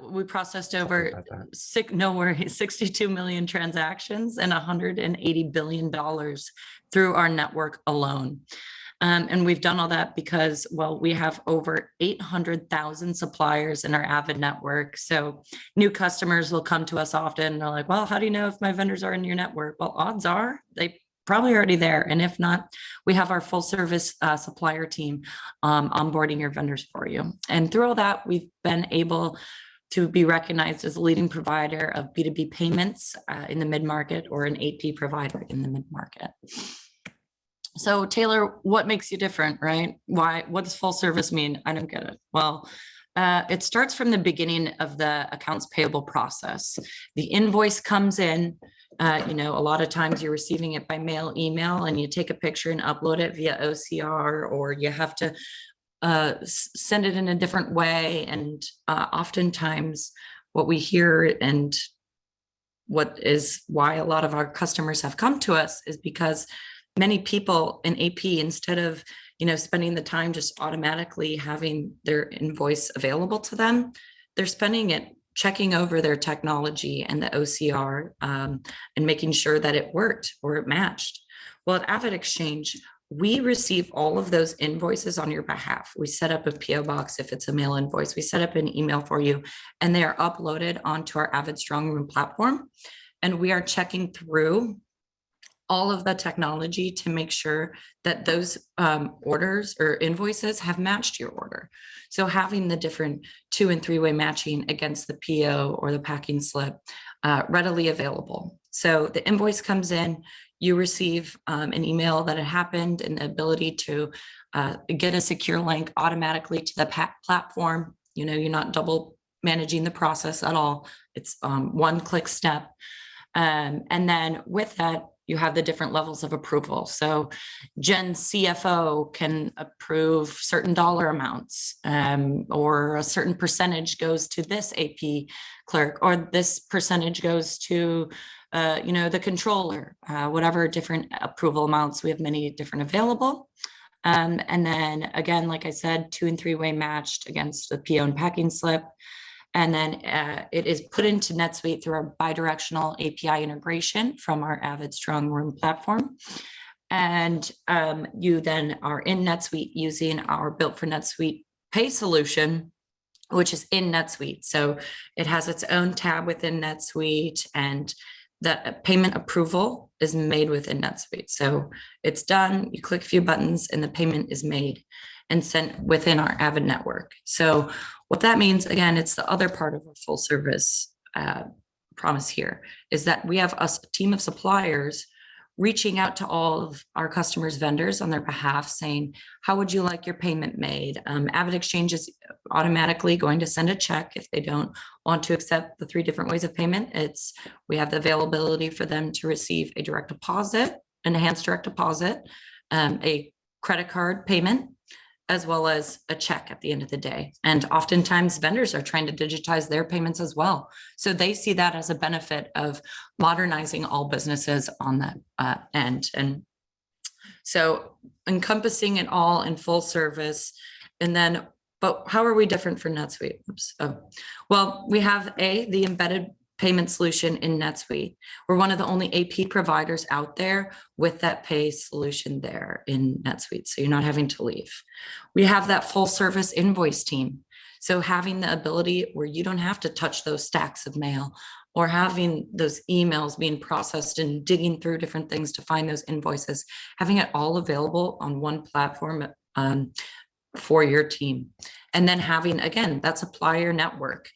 We processed Sorry over about that. no worries, 62 million transactions and $180 billion through our network alone. And we've done all that because, well, we have over 800,000 suppliers in our Avid network. So new customers will come to us often. They're like, well, how do you know if my vendors are in your network? Well, odds are they probably already there. And if not, we have our full service supplier team onboarding your vendors for you. And through all that, we've been able to be recognized as a leading provider of B2B payments in the mid-market, or an AP provider in the mid-market. So Taylor, what makes you different, right? What does full service mean? I don't get it. Well, it starts from the beginning of the accounts payable process. The invoice comes in, a lot of times you're receiving it by mail, email, and you take a picture and upload it via OCR, or you have to send it in a different way. And oftentimes what we hear, and what is why a lot of our customers have come to us, is because many people in AP, instead of spending the time just automatically having their invoice available to them, they're spending it checking over their technology and the OCR and making sure that it worked or it matched. Well, at Avid Exchange, we receive all of those invoices on your behalf. We set up a PO box if it's a mail invoice. We set up an email for you, and they are uploaded onto our Avid Strong Room platform. And we are checking through all of the technology to make sure that those orders or invoices have matched your order. So having the different 2- and 3-way matching against the PO or the packing slip readily available. So the invoice comes in, you receive an email that it happened, and the ability to get a secure link automatically to the platform. You're not double managing the process at all. It's one-click step. And then with that, you have the different levels of approval. So Jen's CFO can approve certain dollar amounts, or a certain percentage goes to this AP clerk, or this percentage goes to the controller, whatever different approval amounts. We have many different available. And then again, like I said, 2- and 3-way matched against the PO and packing slip. And then it is put into NetSuite through our bidirectional API integration from our Avid Strong Room platform. And you then are in NetSuite using our built for NetSuite pay solution, which is in NetSuite. So it has its own tab within NetSuite, and the payment approval is made within NetSuite. So it's done, you click a few buttons, and the payment is made and sent within our Avid network. So what that means, again, it's the other part of our full service promise here, is that we have a team of suppliers reaching out to all of our customers' vendors on their behalf, saying, how would you like your payment made? Avid Exchange is automatically going to send a check if they don't want to accept the 3 different ways of payment. We have the availability for them to receive a direct deposit, enhanced direct deposit, a credit card payment, as well as a check at the end of the day. And oftentimes vendors are trying to digitize their payments as well. So they see that as a benefit of modernizing all businesses on that end. And so encompassing it all in full service. And then, but how are we different from NetSuite? Oops. Oh, well, we have the embedded payment solution in NetSuite. We're one of the only AP providers out there with that pay solution there in NetSuite, so you're not having to leave. We have that full service invoice team. So having the ability where you don't have to touch those stacks of mail, or having those emails being processed and digging through different things to find those invoices, having it all available on one platform for your team. And then having, again, that supplier network,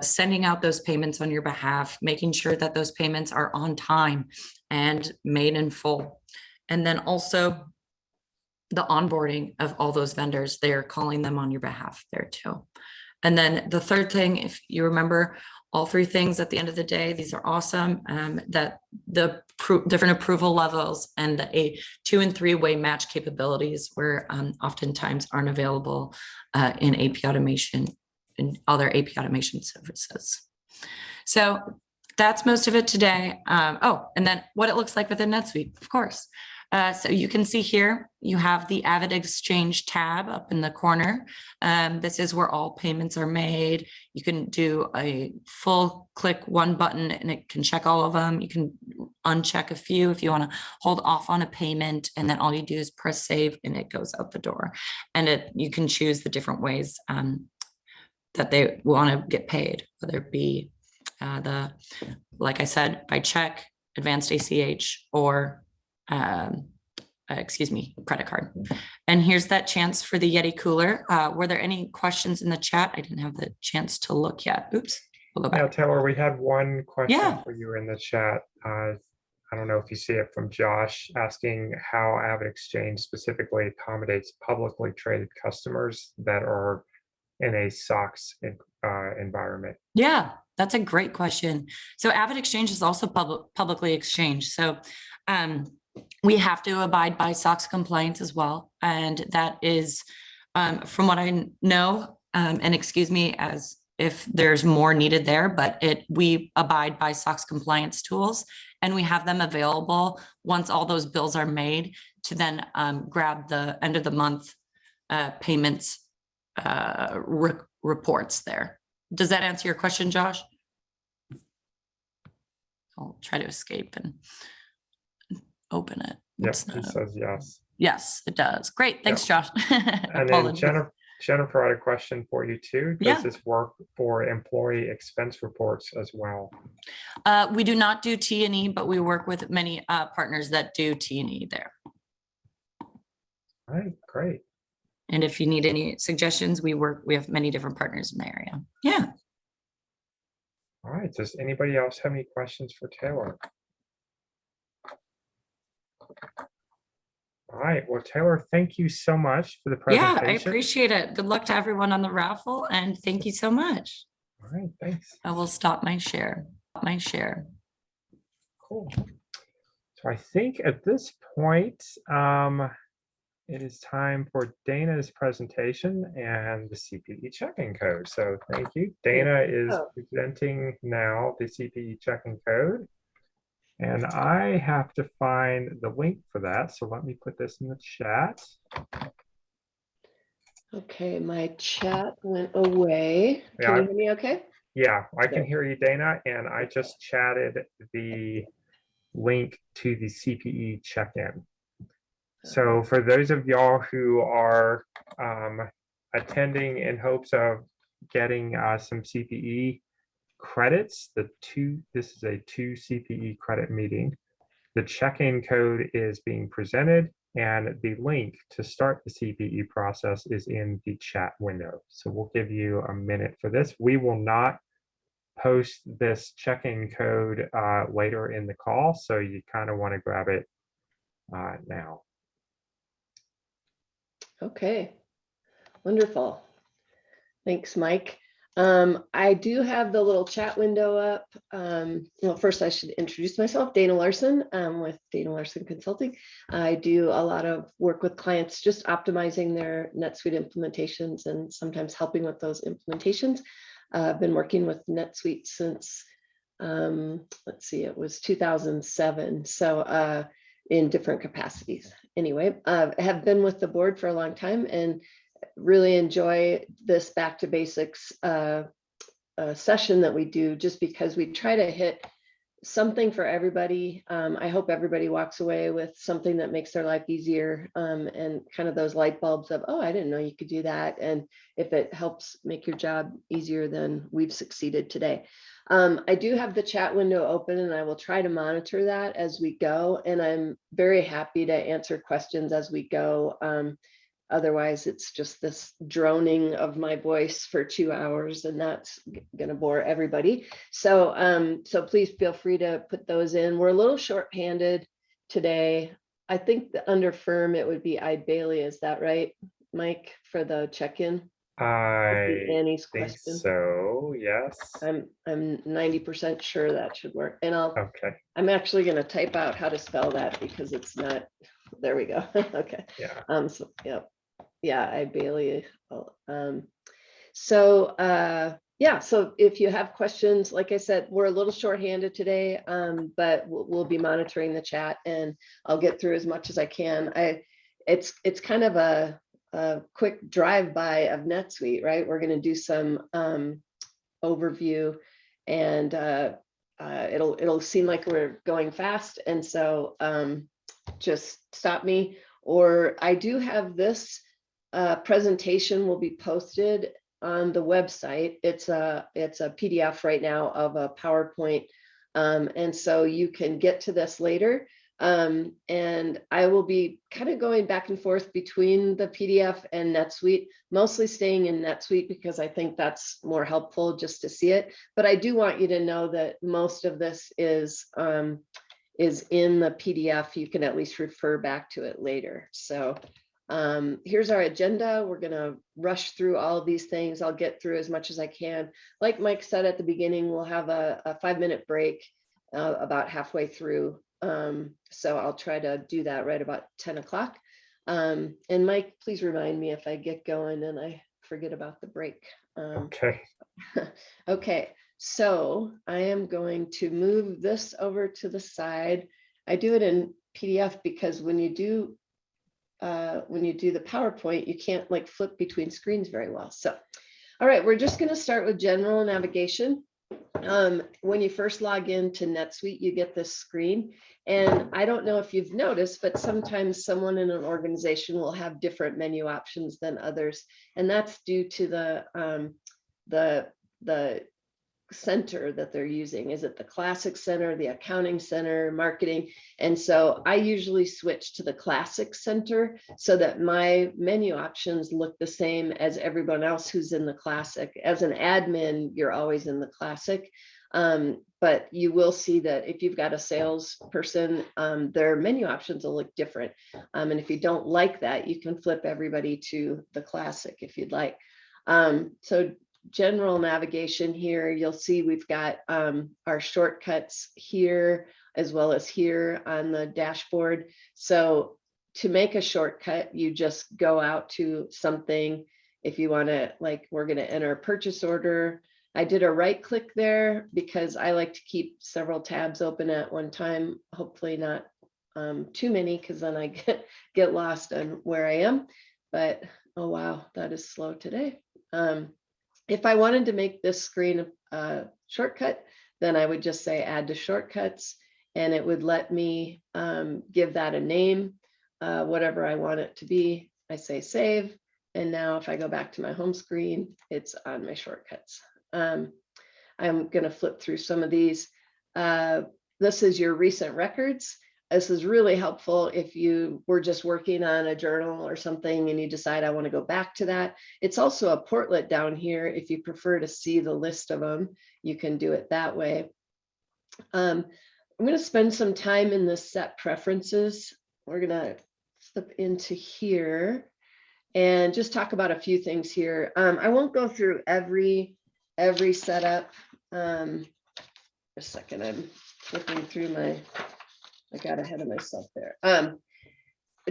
sending out those payments on your behalf, making sure that those payments are on time and made in full. And then also the onboarding of all those vendors, they're calling them on your behalf there too. And then the third thing, if you remember all 3 things at the end of the day, these are awesome, that the different approval levels and the 2- and 3-way match capabilities where oftentimes aren't available in AP automation and other AP automation services. So that's most of it today. And then what it looks like within NetSuite, of course. So you can see here, you have the Avid Exchange tab up in the corner. This is where all payments are made. You can do a full click one button and it can check all of them. You can uncheck a few if you want to hold off on a payment, and then all you do is press save and it goes out the door. And you can choose the different ways that they want to get paid, whether it be like I said, by check, advanced ACH, or credit card. And here's that chance for the Yeti cooler. Were there any questions in the chat? I didn't have the chance to look yet. Oops, we'll go back. Yeah, Taylor, we had one question Yeah. for you in the chat. I don't know if you see it from Josh asking how Avid Exchange specifically accommodates publicly traded customers that are in a SOX environment. Yeah, that's a great question. So Avid Exchange is also publicly exchanged. So we have to abide by SOX compliance as well. And that is, from what I know, and excuse me as if there's more needed there, but we abide by SOX compliance tools, and we have them available once all those bills are made to then grab the end of the month payments reports there. Does that answer your question, Josh? I'll try to escape and open it. Yep, he says yes. Yes, it does. Great. Thanks, Josh. And then Jennifer had a question for you too. Does this work for employee expense reports as well? We do not do T&E, but we work with many partners that do T&E there. All right, great. And if you need any suggestions, we have many different partners in the area. Yeah. All right. Does anybody else have any questions for Taylor? All right. Well, Taylor, thank you so much for the presentation. Yeah, I appreciate it. Good luck to everyone on the raffle, and thank you so much. All right. Thanks. I will stop my share. Cool. So I think at this point, it is time for Dana's presentation and the CPE checking code. So thank you. Dana is presenting now the CPE checking code. And I have to find the link for that. So let me put this in the chat. Okay, my chat went away. Can you hear me okay? Yeah, I can hear you, Dana. And I just chatted the link to the CPE check-in. So for those of y'all who are attending in hopes of getting some CPE credits, this is a 2 CPE credit meeting. The check-in code is being presented, and the link to start the CPE process is in the chat window. So we'll give you a minute for this. We will not post this check-in code later in the call, so you kind of want to grab it now. Okay, wonderful. Thanks, Mike. I do have the little chat window up. Well, first I should introduce myself, Dana Larson, with Dana Larson Consulting. I do a lot of work with clients, just optimizing their NetSuite implementations and sometimes helping with those implementations. I've been working with NetSuite since, let's see, it was 2007. So in different capacities. Anyway, I have been with the board for a long time and really enjoy this back to basics session that we do, just because we try to hit something for everybody. I hope everybody walks away with something that makes their life easier, and kind of those light bulbs of, oh, I didn't know you could do that. And if it helps make your job easier, then we've succeeded today. I do have the chat window open, and I will try to monitor that as we go. And I'm very happy to answer questions as we go. Otherwise, it's just this droning of my voice for 2 hours, and that's going to bore everybody. So, so please feel free to put those in. We're a little short-handed today. I think under firm it would be Bailey. Is that right, Mike, for the check-in? Annie's question. So yes. I'm 90% sure that should work. And I'm actually going to type out how to spell that because it's not. There we go. Okay. Yeah. So yeah. Yeah, Bailey. So Yeah, so if you have questions, like I said, we're a little shorthanded today, but we'll be monitoring the chat and I'll get through as much as I can. It's kind of a quick drive-by of NetSuite, right? We're going to do some overview, and it'll seem like we're going fast, and so just stop me. Or I do have this presentation will be posted on the website. It's a PDF right now of a PowerPoint, and so you can get to this later. And I will be kind of going back and forth between the PDF and NetSuite, mostly staying in NetSuite because I think that's more helpful just to see it. But I do want you to know that most of this is in the PDF. You can at least refer back to it later. So here's our agenda. We're going to rush through all of these things. I'll get through as much as I can. Like Mike said at the beginning, we'll have a 5-minute break about halfway through. So I'll try to do that right about 10 o'clock. And Mike, please remind me if I get going and I forget about the break. Okay. Okay, so I am going to move this over to the side. I do it in PDF because when you do the PowerPoint, you can't like flip between screens very well. So, all right, we're just going to start with general navigation. When you first log into NetSuite, you get this screen. And I don't know if you've noticed, but sometimes someone in an organization will have different menu options than others. And that's due to the center that they're using. Is it the classic center, the accounting center, marketing? And so I usually switch to the classic center so that my menu options look the same as everyone else who's in the classic. As an admin, you're always in the classic. But you will see that if you've got a salesperson, their menu options will look different. And if you don't like that, you can flip everybody to the classic if you'd like. So general navigation here, you'll see we've got our shortcuts here as well as here on the dashboard. So to make a shortcut, you just go out to something. If you want to, like, we're going to enter a purchase order. I did a right click there because I like to keep several tabs open at one time, hopefully not too many, because then I get lost on where I am. But oh wow, that is slow today. If I wanted to make this screen a shortcut, then I would just say add to shortcuts, and it would let me give that a name, whatever I want it to be. I say save, and now if I go back to my home screen, it's on my shortcuts. I'm going to flip through some of these. This is your recent records. This is really helpful if you were just working on a journal or something and you decide I want to go back to that. It's also a portlet down here. If you prefer to see the list of them, you can do it that way. I'm going to spend some time in the set preferences. We're going to flip into here and just talk about a few things here. I won't go through every setup. A second, I'm flipping through I got ahead of myself there.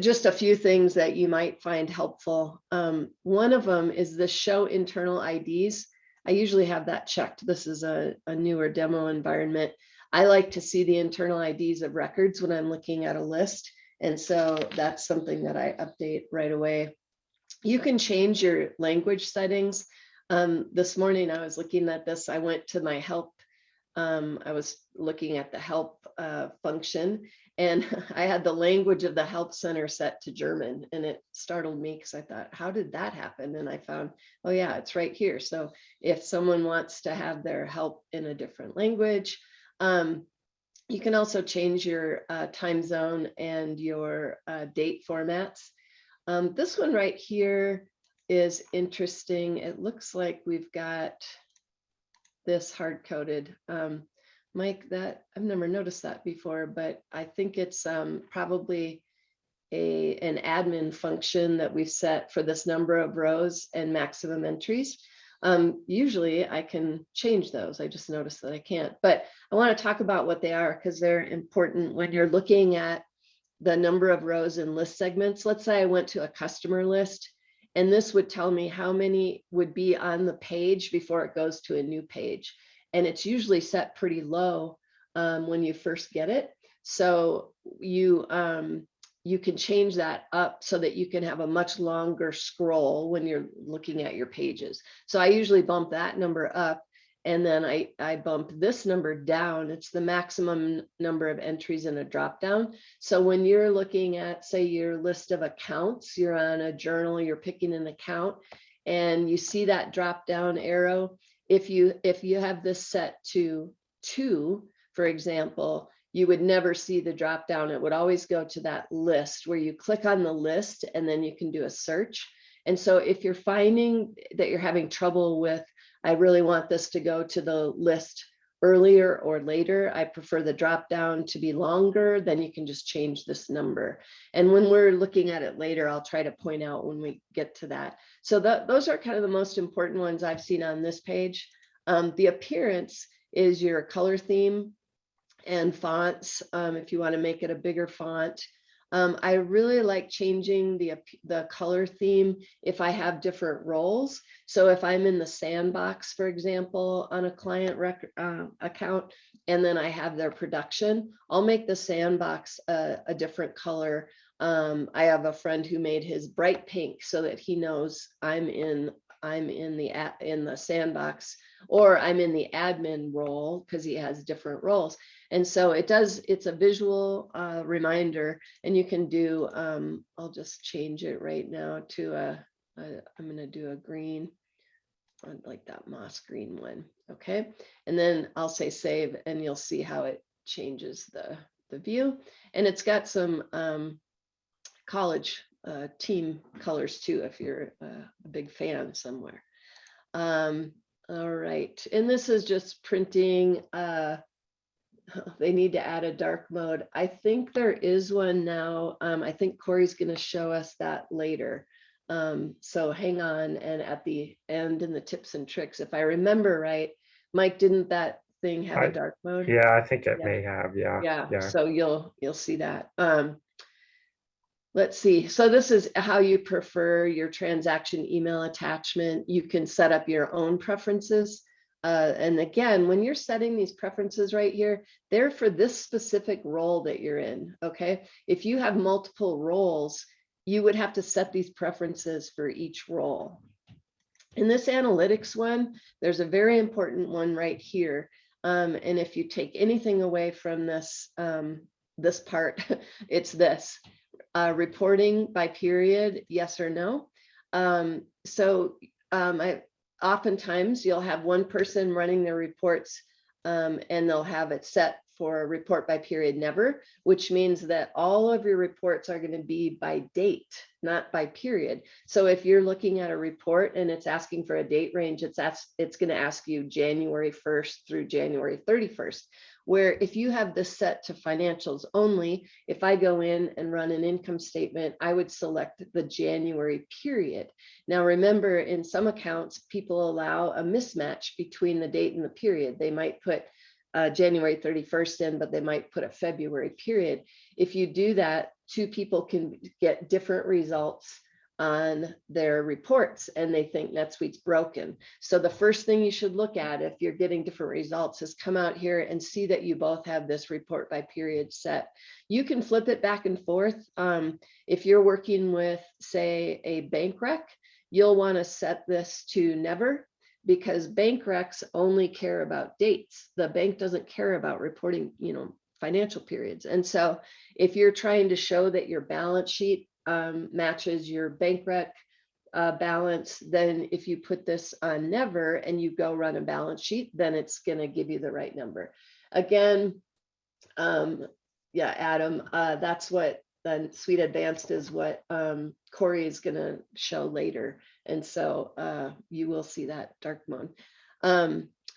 Just a few things that you might find helpful. One of them is the show internal IDs. I usually have that checked. This is a newer demo environment. I like to see the internal IDs of records when I'm looking at a list. And so that's something that I update right away. You can change your language settings. This morning I was looking at this. I went to my help. I was looking at the help function, and I had the language of the help center set to German, and it startled me because I thought, how did that happen? And I found, oh yeah, it's right here. So if someone wants to have their help in a different language, you can also change your time zone and your date formats. This one right here is interesting. It looks like we've got this hard-coded. Mike, that I've never noticed that before, but I think it's probably an admin function that we've set for this number of rows and maximum entries. Usually I can change those. I just noticed that I can't, but I want to talk about what they are because they're important when you're looking at the number of rows in list segments. Let's say I went to a customer list And this would tell me how many would be on the page before it goes to a new page. And it's usually set pretty low when you first get it. So you can change that up so that you can have a much longer scroll when you're looking at your pages. So I usually bump that number up, and then I bump this number down. It's the maximum number of entries in a dropdown. So when you're looking at, say, your list of accounts, you're on a journal, you're picking an account, and you see that drop down arrow. If you have this set to 2, for example, you would never see the drop down. It would always go to that list where you click on the list and then you can do a search. And so if you're finding that you're having trouble with, I really want this to go to the list earlier or later, I prefer the drop down to be longer, then you can just change this number. And when we're looking at it later, I'll try to point out when we get to that. So those are kind of the most important ones I've seen on this page. The appearance is your color theme and fonts, if you want to make it a bigger font. I really like changing the color theme if I have different roles. So if I'm in the sandbox, for example, on a client account, and then I have their production, I'll make the sandbox a different color. I have a friend who made his bright pink so that he knows I'm in the sandbox, or I'm in the admin role, because he has different roles. And so it's a visual reminder, and you can do, I'll just change it right now to I'm going to do a green. I'd like that moss green one. Okay. And then I'll say save, and you'll see how it changes the view. And it's got some college team colors too, if you're a big fan somewhere. All right, and this is just printing. They need to add a dark mode. I think there is one now. I think Corey's going to show us that later. So hang on, and at the end in the tips and tricks, if I remember right, Mike, didn't that thing have a dark mode? Yeah, I think it Yeah. may have. Yeah. So you'll see that. Let's see. So this is how you prefer your transaction email attachment. You can set up your own preferences. And again, when you're setting these preferences right here, they're for this specific role that you're in. Okay. If you have multiple roles, you would have to set these preferences for each role. In this analytics one, there's a very important one right here. And if you take anything away from this, this part, it's this. Reporting by period, yes or no. Oftentimes you'll have one person running their reports, and they'll have it set for report by period never, which means that all of your reports are going to be by date, not by period. So if you're looking at a report and it's asking for a date range, it's going to ask you January 1st through January 31st. Where if you have this set to financials only, if I go in and run an income statement, I would select the January period. Now, remember, in some accounts, people allow a mismatch between the date and the period. They might put January 31st in, but they might put a February period. If you do that, two people can get different results on their reports, and they think NetSuite's broken. So the first thing you should look at if you're getting different results is come out here and see that you both have this report by period set. You can flip it back and forth. If you're working with, say, a bank rec, you'll want to set this to never, because bank recs only care about dates. The bank doesn't care about reporting, financial periods. And so if you're trying to show that your balance sheet matches your bank rec balance, then if you put this on never and you go run a balance sheet, then it's going to give you the right number. Again, yeah, Adam, that's what the Suite Advanced is, what Corey is going to show later. And so you will see that dark mode.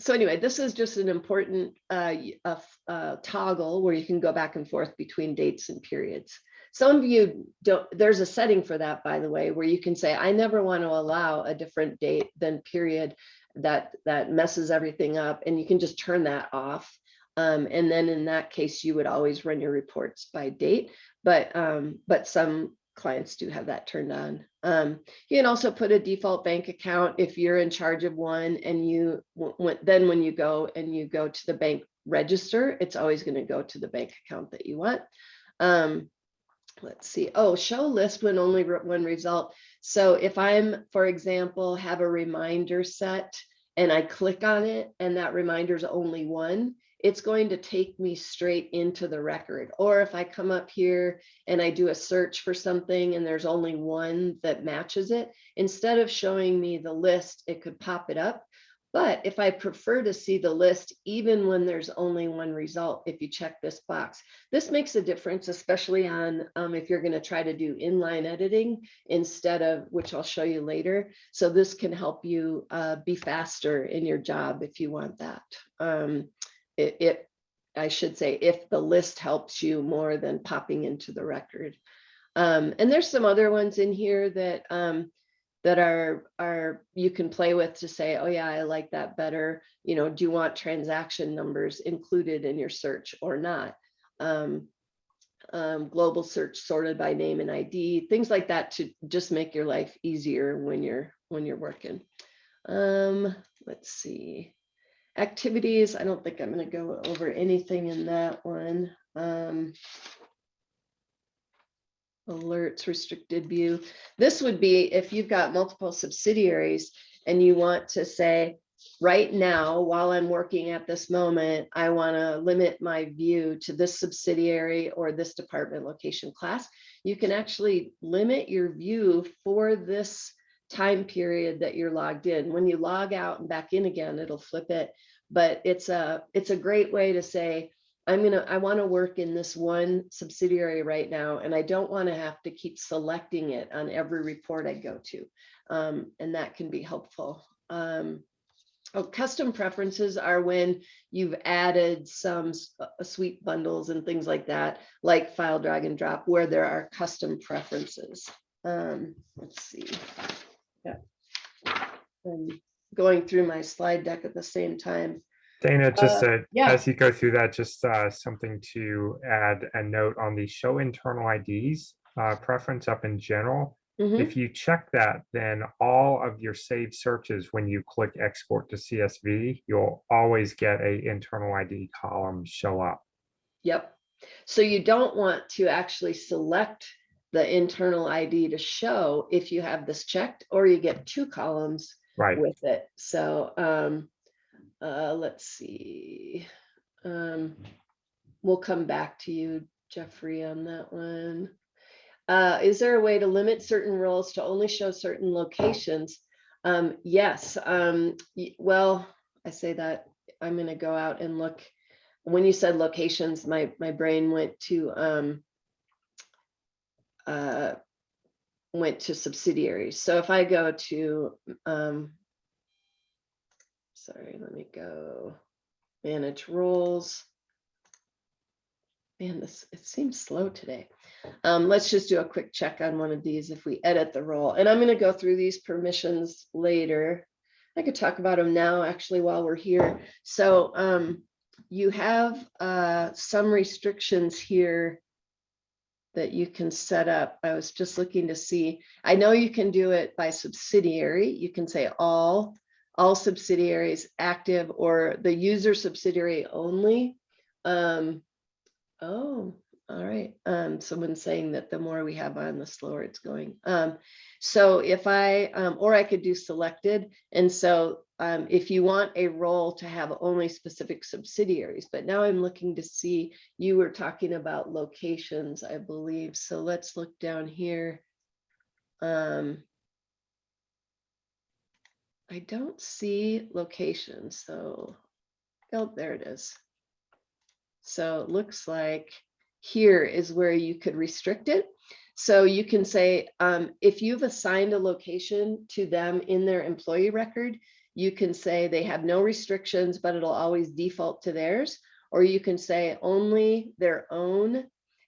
So anyway, this is just an important toggle where you can go back and forth between dates and periods. Some of you don't, there's a setting for that, by the way, where you can say, I never want to allow a different date than period that messes everything up. And you can just turn that off. And then in that case, you would always run your reports by date. But some clients do have that turned on. You can also put a default bank account if you're in charge of one, and then when you go to the bank register, it's always going to go to the bank account that you want. Let's see. Oh, show list when only one result. So if I'm, for example, have a reminder set and I click on it and that reminder is only one, it's going to take me straight into the record. Or if I come up here and I do a search for something and there's only one that matches it, instead of showing me the list, it could pop it up. But if I prefer to see the list, even when there's only one result, if you check this box, this makes a difference, especially on if you're going to try to do inline editing instead of, which I'll show you later. So this can help you be faster in your job if you want that. I should say, if the list helps you more than popping into the record. And there's some other ones in here that are you can play with to say, oh yeah, I like that better. You know, do you want transaction numbers included in your search or not? Global search sorted by name and ID, things like that to just make your life easier when you're working. Let's see. Activities, I don't think I'm going to go over anything in that one. Alerts, restricted view. This would be if you've got multiple subsidiaries and you want to say, right now, while I'm working at this moment, I want to limit my view to this subsidiary or this department location class. You can actually limit your view for this time period that you're logged in. When you log out and back in again, it'll flip it. But it's a great way to say, I want to work in this one subsidiary right now, and I don't want to have to keep selecting it on every report I go to. And that can be helpful. Custom preferences are when you've added some suite bundles and things like that, like file drag and drop, where there are custom preferences. Let's see. Yeah. I'm going through my slide deck at the same time. Dana, just yeah. as you go through that, just something to add a note on the show internal IDs preference up in general. If you check that, then all of your saved searches, when you click export to CSV, you'll always get a internal ID column show up. Yep. So you don't want to actually select the internal ID to show if you have this checked, or you get two columns with it. So let's see. We'll come back to you, Jeffrey, on that one. Is there a way to limit certain roles to only show certain locations? Yes. Well, I say that I'm going to go out and look. When you said locations, my brain went to subsidiaries. So if I go to sorry, let me go manage roles. Man, it seems slow today. Let's just do a quick check on one of these if we edit the role. And I'm going to go through these permissions later. I could talk about them now, actually, while we're here. So you have some restrictions here that you can set up. I was just looking to see. I know you can do it by subsidiary. You can say all subsidiaries active, or the user subsidiary only. Oh, all right. Someone's saying that the more we have on, the slower it's going. So if or I could do selected. And so if you want a role to have only specific subsidiaries, but now I'm looking to see, you were talking about locations, I believe. So let's look down here. I don't see locations. So, oh, there it is. So it looks like here is where you could restrict it. So you can say, if you've assigned a location to them in their employee record, you can say they have no restrictions, but it'll always default to theirs. Or you can say only their own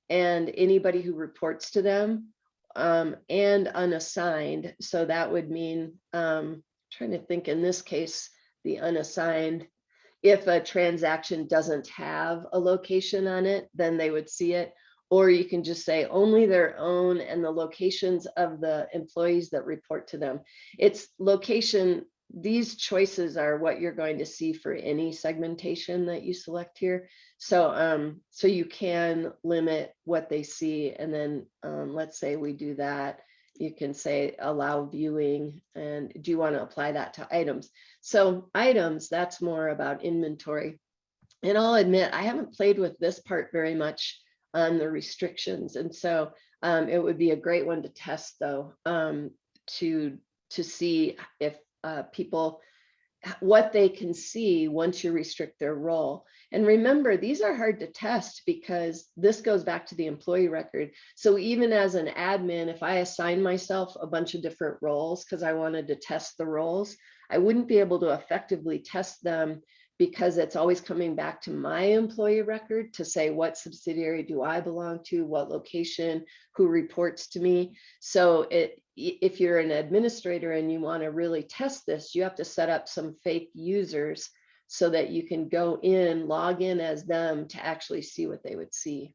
and anybody who reports to them, and unassigned. So that would mean, trying to think in this case, the unassigned, if a transaction doesn't have a location on it, then they would see it. or you can just say only their own and the locations of the employees that report to them. It's location. These choices are what you're going to see for any segmentation that you select here. So, so you can limit what they see. And then let's say we do that. You can say allow viewing, and do you want to apply that to items? So items, that's more about inventory. And I'll admit, I haven't played with this part very much on the restrictions. And so it would be a great one to test though, to see if people, what they can see once you restrict their role. And remember, these are hard to test because this goes back to the employee record. So even as an admin, if I assign myself a bunch of different roles because I wanted to test the roles, I wouldn't be able to effectively test them because it's always coming back to my employee record to say what subsidiary do I belong to, what location, who reports to me. So if you're an administrator and you want to really test this, you have to set up some fake users so that you can go in, log in as them to actually see what they would see.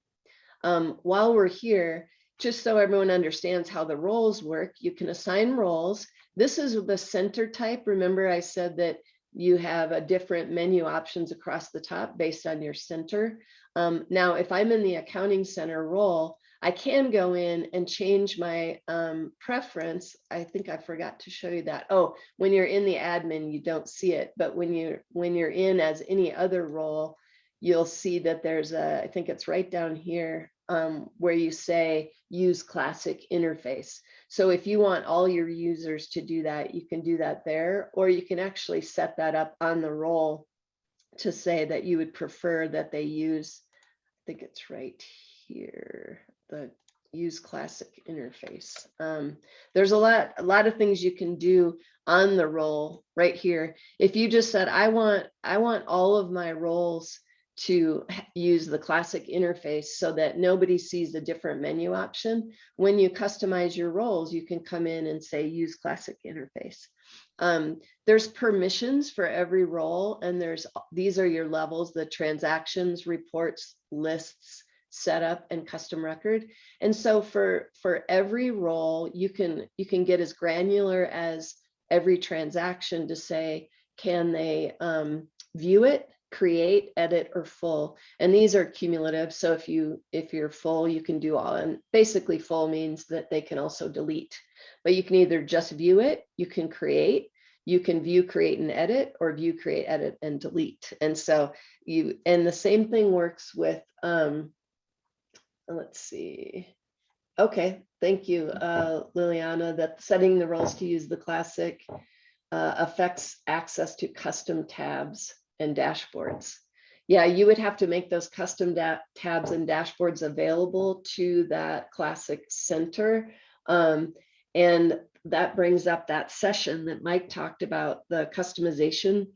While we're here, just so everyone understands how the roles work, you can assign roles. This is the center type. Remember, I said that you have a different menu options across the top based on your center. Now, if I'm in the accounting center role, I can go in and change my preference. I think I forgot to show you that. Oh, when you're in the admin, you don't see it. But when you're in as any other role, you'll see that there's a, I think it's right down here, where you say use classic interface. So if you want all your users to do that, you can do that there, or you can actually set that up on the role to say that you would prefer that they use, I think it's right here, the use classic interface. There's a lot of things you can do on the role right here. If you just said, I want all of my roles to use the classic interface so that nobody sees a different menu option. When you customize your roles, you can come in and say use classic interface. There's permissions for every role, and these are your levels: the transactions, reports, lists, setup, and custom record. And so for every role, you can get as granular as every transaction to say, can they view it, create, edit, or full? And these are cumulative. So if you're full, you can do all. And basically full means that they can also delete. But you can either just view it, you can create, you can view, create, and edit, or view, create, edit, and delete. And so and the same thing works with, let's see. Okay, thank you, Liliana, that setting the roles to use the classic affects access to custom tabs and dashboards. Yeah, you would have to make those custom tabs and dashboards available to that classic center. And that brings up that session that Mike talked about, the customization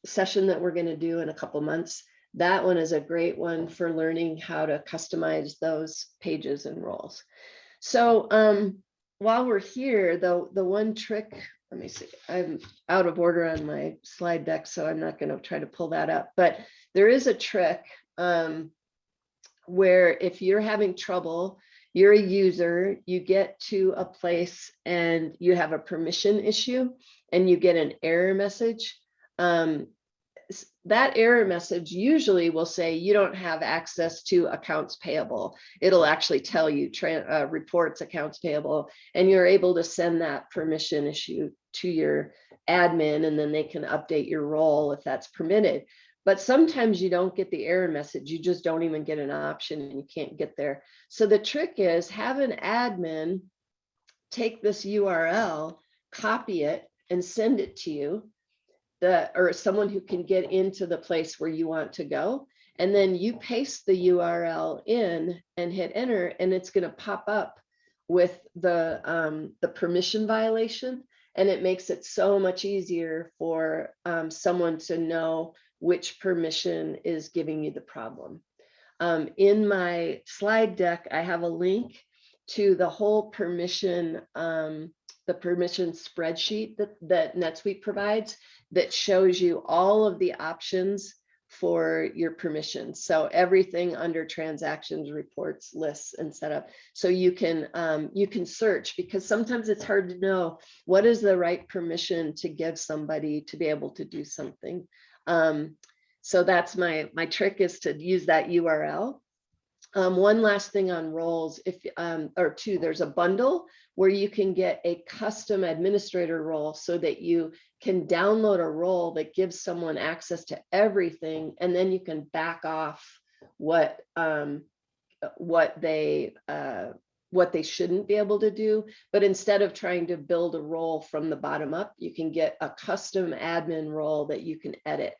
session that we're going to do in a couple months. That one is a great one for learning how to customize those pages and roles. So while we're here, the one trick, let me see, I'm out of order on my slide deck, so I'm not going to try to pull that up. But there is a trick where if you're having trouble, you're a user, you get to a place and you have a permission issue and you get an error message. That error message usually will say you don't have access to accounts payable. It'll actually tell you reports accounts payable, and you're able to send that permission issue to your admin, and then they can update your role if that's permitted. But sometimes you don't get the error message, you just don't even get an option and you can't get there. So the trick is have an admin take this URL, copy it, and send it to you. Or someone who can get into the place where you want to go, and then you paste the URL in and hit enter, and it's going to pop up with the permission violation, and it makes it so much easier for someone to know which permission is giving you the problem. In my slide deck, I have a link to the whole permission, the permission spreadsheet that NetSuite provides, that shows you all of the options for your permissions. So everything under transactions, reports, lists, and setup. So you can search, because sometimes it's hard to know what is the right permission to give somebody to be able to do something. So that's my trick, is to use that URL. One last thing on roles, if or two, there's a bundle where you can get a custom administrator role, so that you can download a role that gives someone access to everything, and then you can back off what they shouldn't be able to do. But instead of trying to build a role from the bottom up, you can get a custom admin role that you can edit.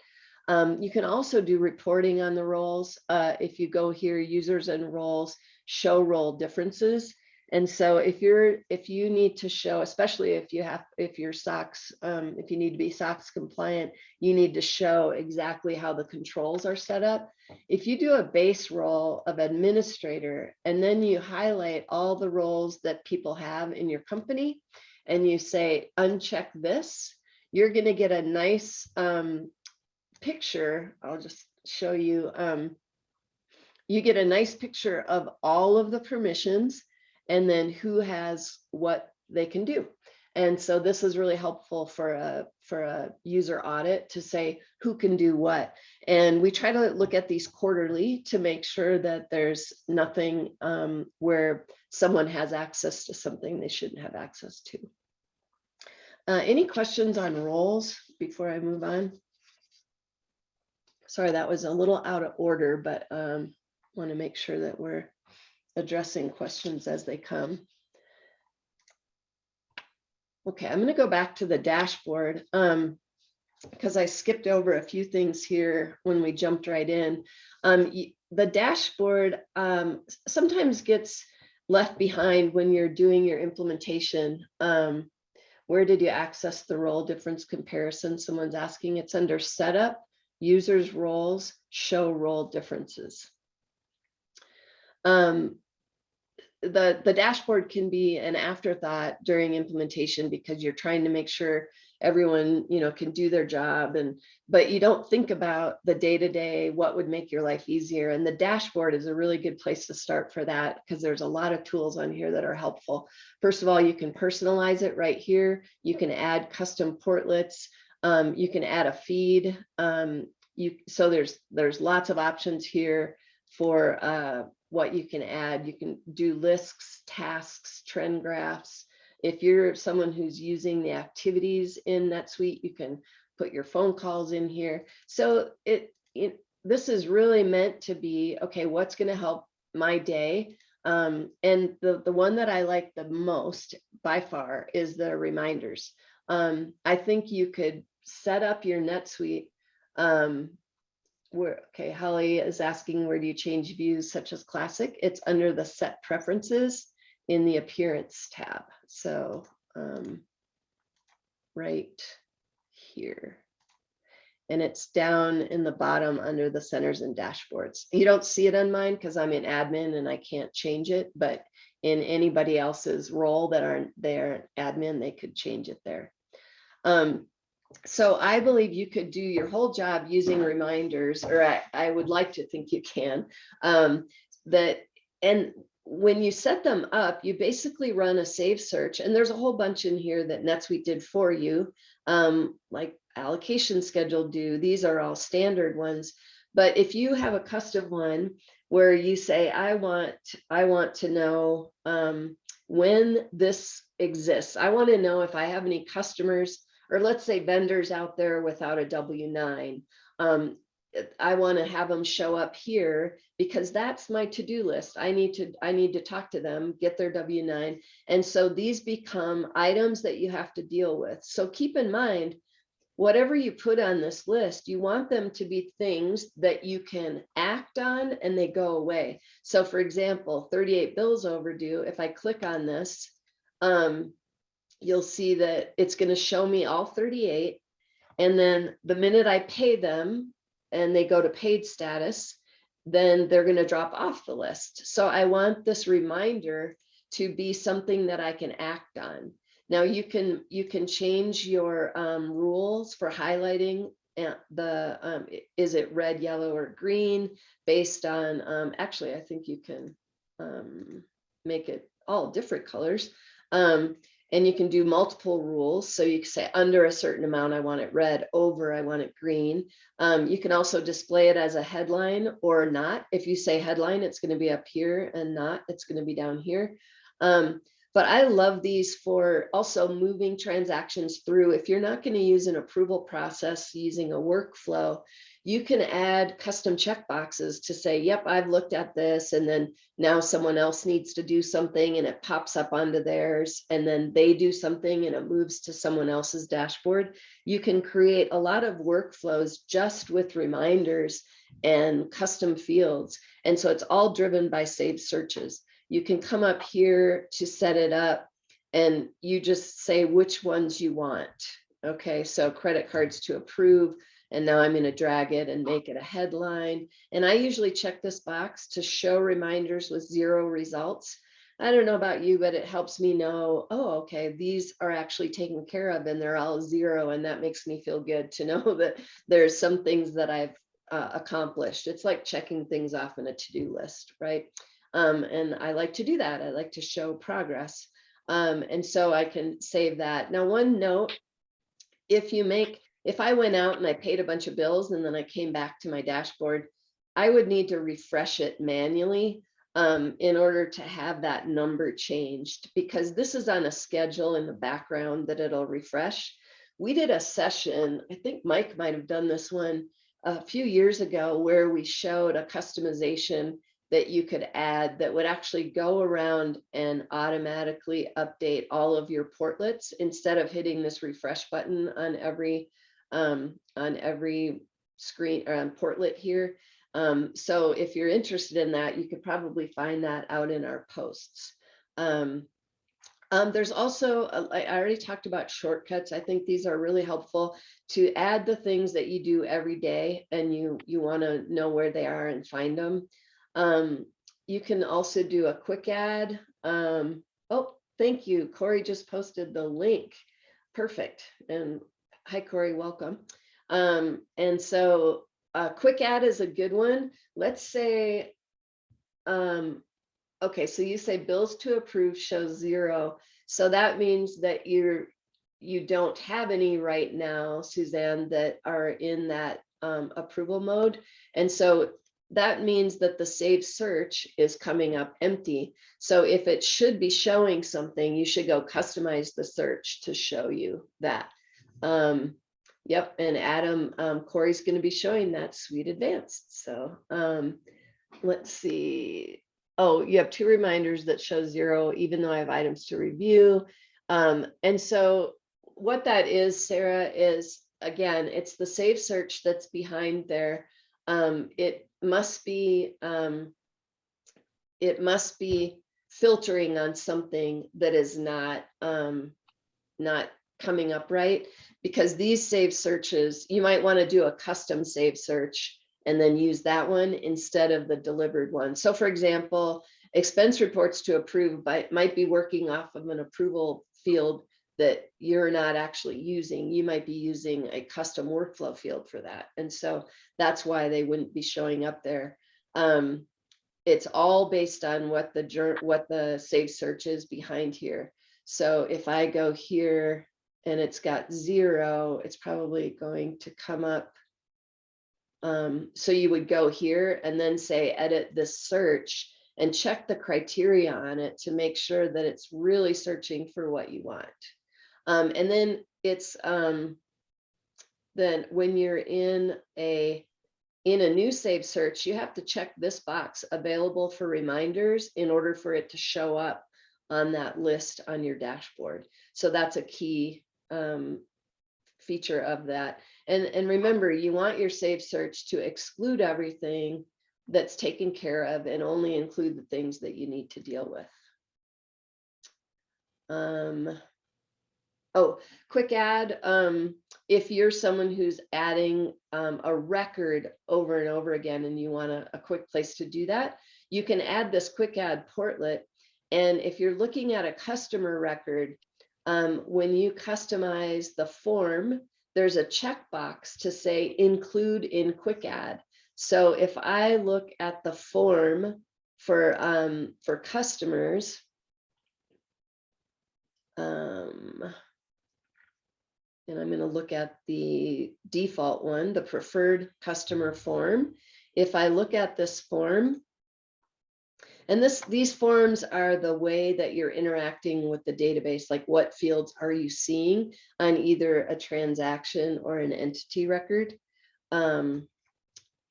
You can also do reporting on the roles. If you go here, users and roles, show role differences. And so if you need to show, especially if you're SOX, if you need to be SOX compliant, you need to show exactly how the controls are set up. If you do a base role of administrator, and then you highlight all the roles that people have in your company, and you say, uncheck this, you're going to get a nice picture. I'll just show you. You get a nice picture of all of the permissions, and then who has what they can do. And so this is really helpful for a user audit to say who can do what. And we try to look at these quarterly to make sure that there's nothing where someone has access to something they shouldn't have access to. Any questions on roles before I move on? Sorry, that was a little out of order, but want to make sure that we're addressing questions as they come. Okay, I'm going to go back to the dashboard because I skipped over a few things here when we jumped right in. The dashboard sometimes gets left behind when you're doing your implementation. Where did you access the role difference comparison? Someone's asking. It's under setup, users, roles, show role differences. The dashboard can be an afterthought during implementation, because you're trying to make sure everyone can do their job, but you don't think about the day-to-day, what would make your life easier. And the dashboard is a really good place to start for that, because there's a lot of tools on here that are helpful. First of all, you can personalize it right here. You can add custom portlets. You can add a feed. So there's lots of options here for what you can add. You can do lists, tasks, trend graphs. If you're someone who's using the activities in NetSuite, you can put your phone calls in here. So this is really meant to be, okay, what's going to help my day? And the one that I like the most by far is the reminders. I think you could set up your NetSuite okay, Holly is asking, where do you change views such as classic? It's under the set preferences in the appearance tab. So right here. And it's down in the bottom under the centers and dashboards. You don't see it on mine because I'm in admin and I can't change it, but in anybody else's role that aren't there admin, they could change it there. So I believe you could do your whole job using reminders, or I would like to think you can. And when you set them up, you basically run a save search, and there's a whole bunch in here that NetSuite did for you, like allocation schedule due. These are all standard ones. But if you have a custom one where you say, I want to know when this exists. I want to know if I have any customers, or let's say vendors out there without a W-9. I want to have them show up here because that's my to-do list. I need to talk to them, get their W-9. And so these become items that you have to deal with. So keep in mind, whatever you put on this list, you want them to be things that you can act on and they go away. So for example, 38 bills overdue, if I click on this, you'll see that it's going to show me all 38. And then the minute I pay them and they go to paid status, then they're going to drop off the list. So I want this reminder to be something that I can act on. Now you can change your rules for highlighting is it red, yellow, or green based on, actually, I think you can make it all different colors. And you can do multiple rules. So you can say under a certain amount, I want it red, over, I want it green. You can also display it as a headline or not. If you say headline, it's going to be up here, and not, it's going to be down here. But I love these for also moving transactions through. If you're not going to use an approval process using a workflow, you can add custom checkboxes to say, yep, I've looked at this, and then now someone else needs to do something and it pops up onto theirs, and then they do something and it moves to someone else's dashboard. You can create a lot of workflows just with reminders and custom fields. And so it's all driven by saved searches. You can come up here to set it up and you just say which ones you want. Okay, so credit cards to approve. And now I'm going to drag it and make it a headline. And I usually check this box to show reminders with 0 results. I don't know about you, but it helps me know, oh, okay, these are actually taken care of and they're all 0. And that makes me feel good to know that there's some things that I've accomplished. It's like checking things off in a to-do list, right? And I like to do that. I like to show progress. And so I can save that. Now, one note, if I went out and I paid a bunch of bills and then I came back to my dashboard, I would need to refresh it manually in order to have that number changed, because this is on a schedule in the background that it'll refresh. We did a session, I think Mike might have done this one a few years ago, where we showed a customization that you could add that would actually go around and automatically update all of your portlets instead of hitting this refresh button on every screen or on portlet here. So if you're interested in that, you could probably find that out in our posts. There's also, I already talked about shortcuts. I think these are really helpful to add the things that you do every day and you want to know where they are and find them. You can also do a quick add. Oh, thank you. Corey just posted the link. Perfect. And hi, Corey, welcome. And so a quick add is a good one. Let's say, okay, so you say bills to approve shows 0. So that means that you don't have any right now, Suzanne, that are in that approval mode. And so that means that the saved search is coming up empty. So if it should be showing something, you should go customize the search to show you that. Yep, and Adam, Corey's going to be showing that Suite Advanced. So let's see. Oh, you have 2 reminders that show 0, even though I have items to review. And so what that is, Sarah, is, again, it's the save search that's behind there. It must be filtering on something that is not coming up right, because these save searches, you might want to do a custom save search and then use that one instead of the delivered one. So for example, expense reports to approve might be working off of an approval field that you're not actually using. You might be using a custom workflow field for that. And so that's why they wouldn't be showing up there. It's all based on what the save search is behind here. So if I go here and it's got 0, it's probably going to come up. So you would go here and then say, edit this search and check the criteria on it to make sure that it's really searching for what you want. And then it's then when you're in a new save search, you have to check this box, available for reminders, in order for it to show up on that list on your dashboard. So that's a key feature of that. And remember, you want your save search to exclude everything that's taken care of and only include the things that you need to deal with. Oh, quick add. If you're someone who's adding a record over and over again and you want a quick place to do that, you can add this quick add portlet. And if you're looking at a customer record, when you customize the form there's a checkbox to say include in quick add. So if I look at the form for customers, and I'm going to look at the default one, the preferred customer form. If I look at this form, and these forms are the way that you're interacting with the database, like what fields are you seeing on either a transaction or an entity record.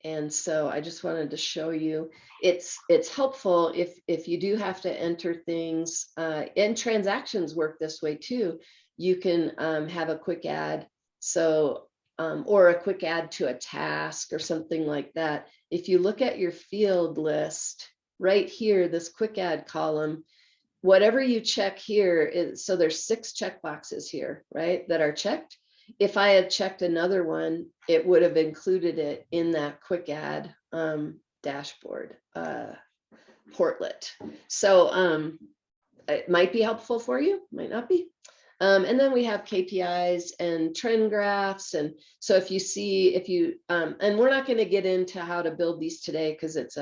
And so I just wanted to show you, it's helpful if you do have to enter things, and transactions work this way too. You can have a quick add, so or a quick add to a task or something like that. If you look at your field list right here, this quick add column, whatever you check here is, so there's 6 checkboxes here, right, that are checked. If I had checked another one, it would have included it in that quick add dashboard portlet. So it might be helpful for you, might not be. And then we have KPIs and trend graphs. And so if you see, and we're not going to get into how to build these today because it's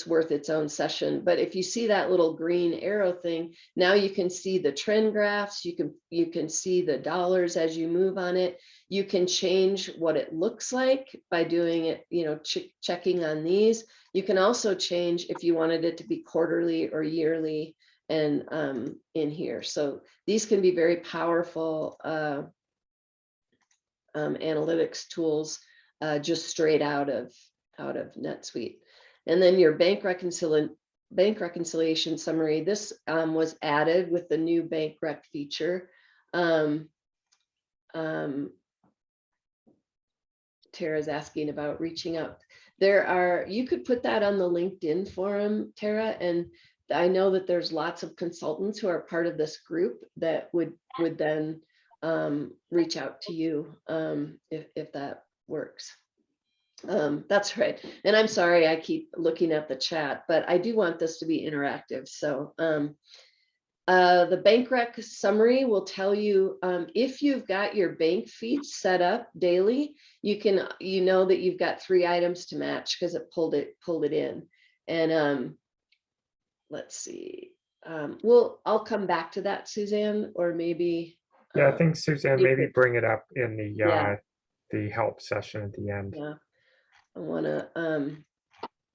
worth its own session. But if you see that little green arrow thing, now you can see the trend graphs. You can see the dollars as you move on it. You can change what it looks like by doing it, checking on these. You can also change if you wanted it to be quarterly or yearly and in here. So these can be very powerful analytics tools just straight out of NetSuite. And then your bank reconciliation summary. This was added with the new bank rec feature. Tara's asking about reaching out. You could put that on the LinkedIn forum, Tara, and I know that there's lots of consultants who are part of this group that would then reach out to you if that works. That's right. And I'm sorry, I keep looking at the chat, but I do want this to be interactive. So the bank rec summary will tell you if you've got your bank feeds set up daily, you know that you've got 3 items to match because it pulled it in. And let's see. I'll come back to that, Suzanne, or maybe. Yeah, I think Suzanne, maybe bring it up in the help session at the end. Yeah, I want to.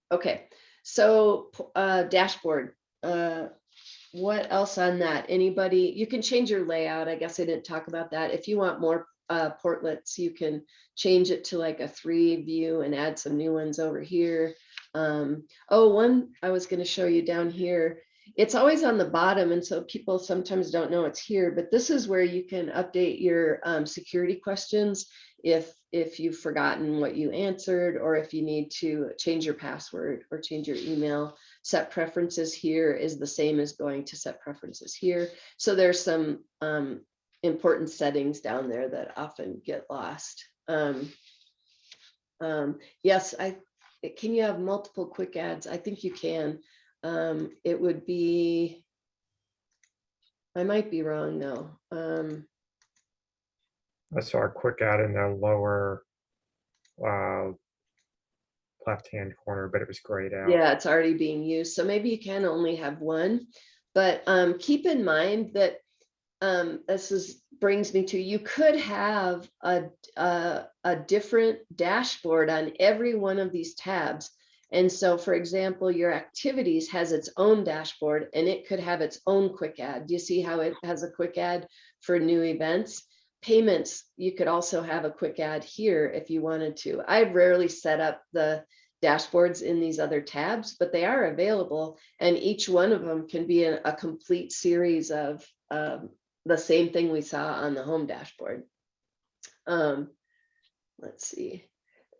Okay, so dashboard. What else on that? Anybody? You can change your layout. I guess I didn't talk about that. If you want more portlets, you can change it to like a 3 view and add some new ones over here. One I was going to show you down here. It's always on the bottom, and so people sometimes don't know it's here, but this is where you can update your security questions if you've forgotten what you answered, or if you need to change your password or change your email. Set preferences here is the same as going to set preferences here. So there's some important settings down there that often get lost. Yes, can you have multiple quick adds? I think you can. It would be, I might be wrong though. I saw a quick add in the lower left-hand corner, but it was grayed out. Yeah, it's already being used. So maybe you can only have one, but keep in mind that brings me to, you could have a different dashboard on every one of these tabs. And so, for example, your activities has its own dashboard and it could have its own quick add. Do you see how it has a quick add for new events? Payments, you could also have a quick add here if you wanted to. I've rarely set up the dashboards in these other tabs, but they are available, and each one of them can be a complete series of the same thing we saw on the home dashboard. Let's see.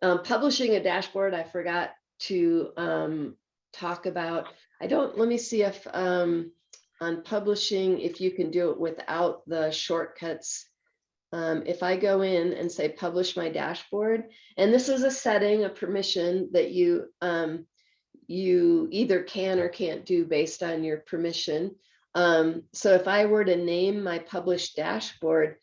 Publishing a dashboard, I forgot to talk about. Let me see if on publishing, if you can do it without the shortcuts. If I go in and say publish my dashboard, and this is a setting, a permission that you either can or can't do based on your permission. So if I were to name my published dashboard,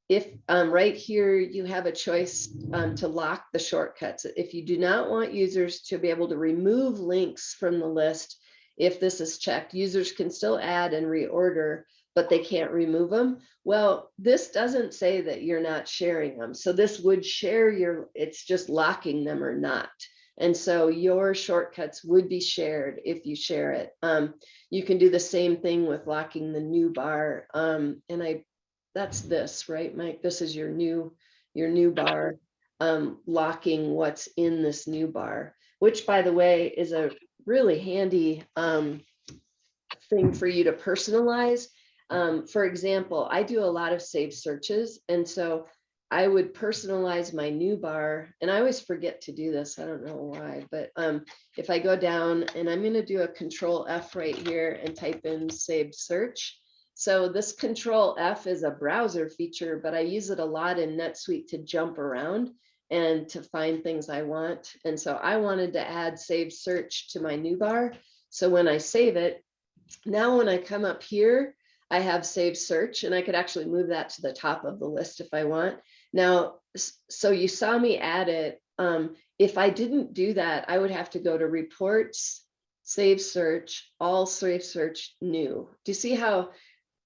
if right here, you have a choice to lock the shortcuts. If you do not want users to be able to remove links from the list, if this is checked, users can still add and reorder, but they can't remove them. Well, this doesn't say that you're not sharing them. So this would share it's just locking them or not. And so your shortcuts would be shared if you share it. You can do the same thing with locking the new bar. That's this, right, Mike? This is your new bar, locking what's in this new bar, which, by the way, is a really handy thing for you to personalize. For example, I do a lot of saved searches, and so I would personalize my new bar, and I always forget to do this. I don't know why, but if I go down, and I'm going to do a Control F right here and type in saved search. So this Control F is a browser feature, but I use it a lot in NetSuite to jump around and to find things I want. And so I wanted to add saved search to my new bar. So when I save it, now when I come up here, I have saved search, and I could actually move that to the top of the list if I want. Now, so you saw me add it. If I didn't do that, I would have to go to reports, save search, all save search, new. Do you see how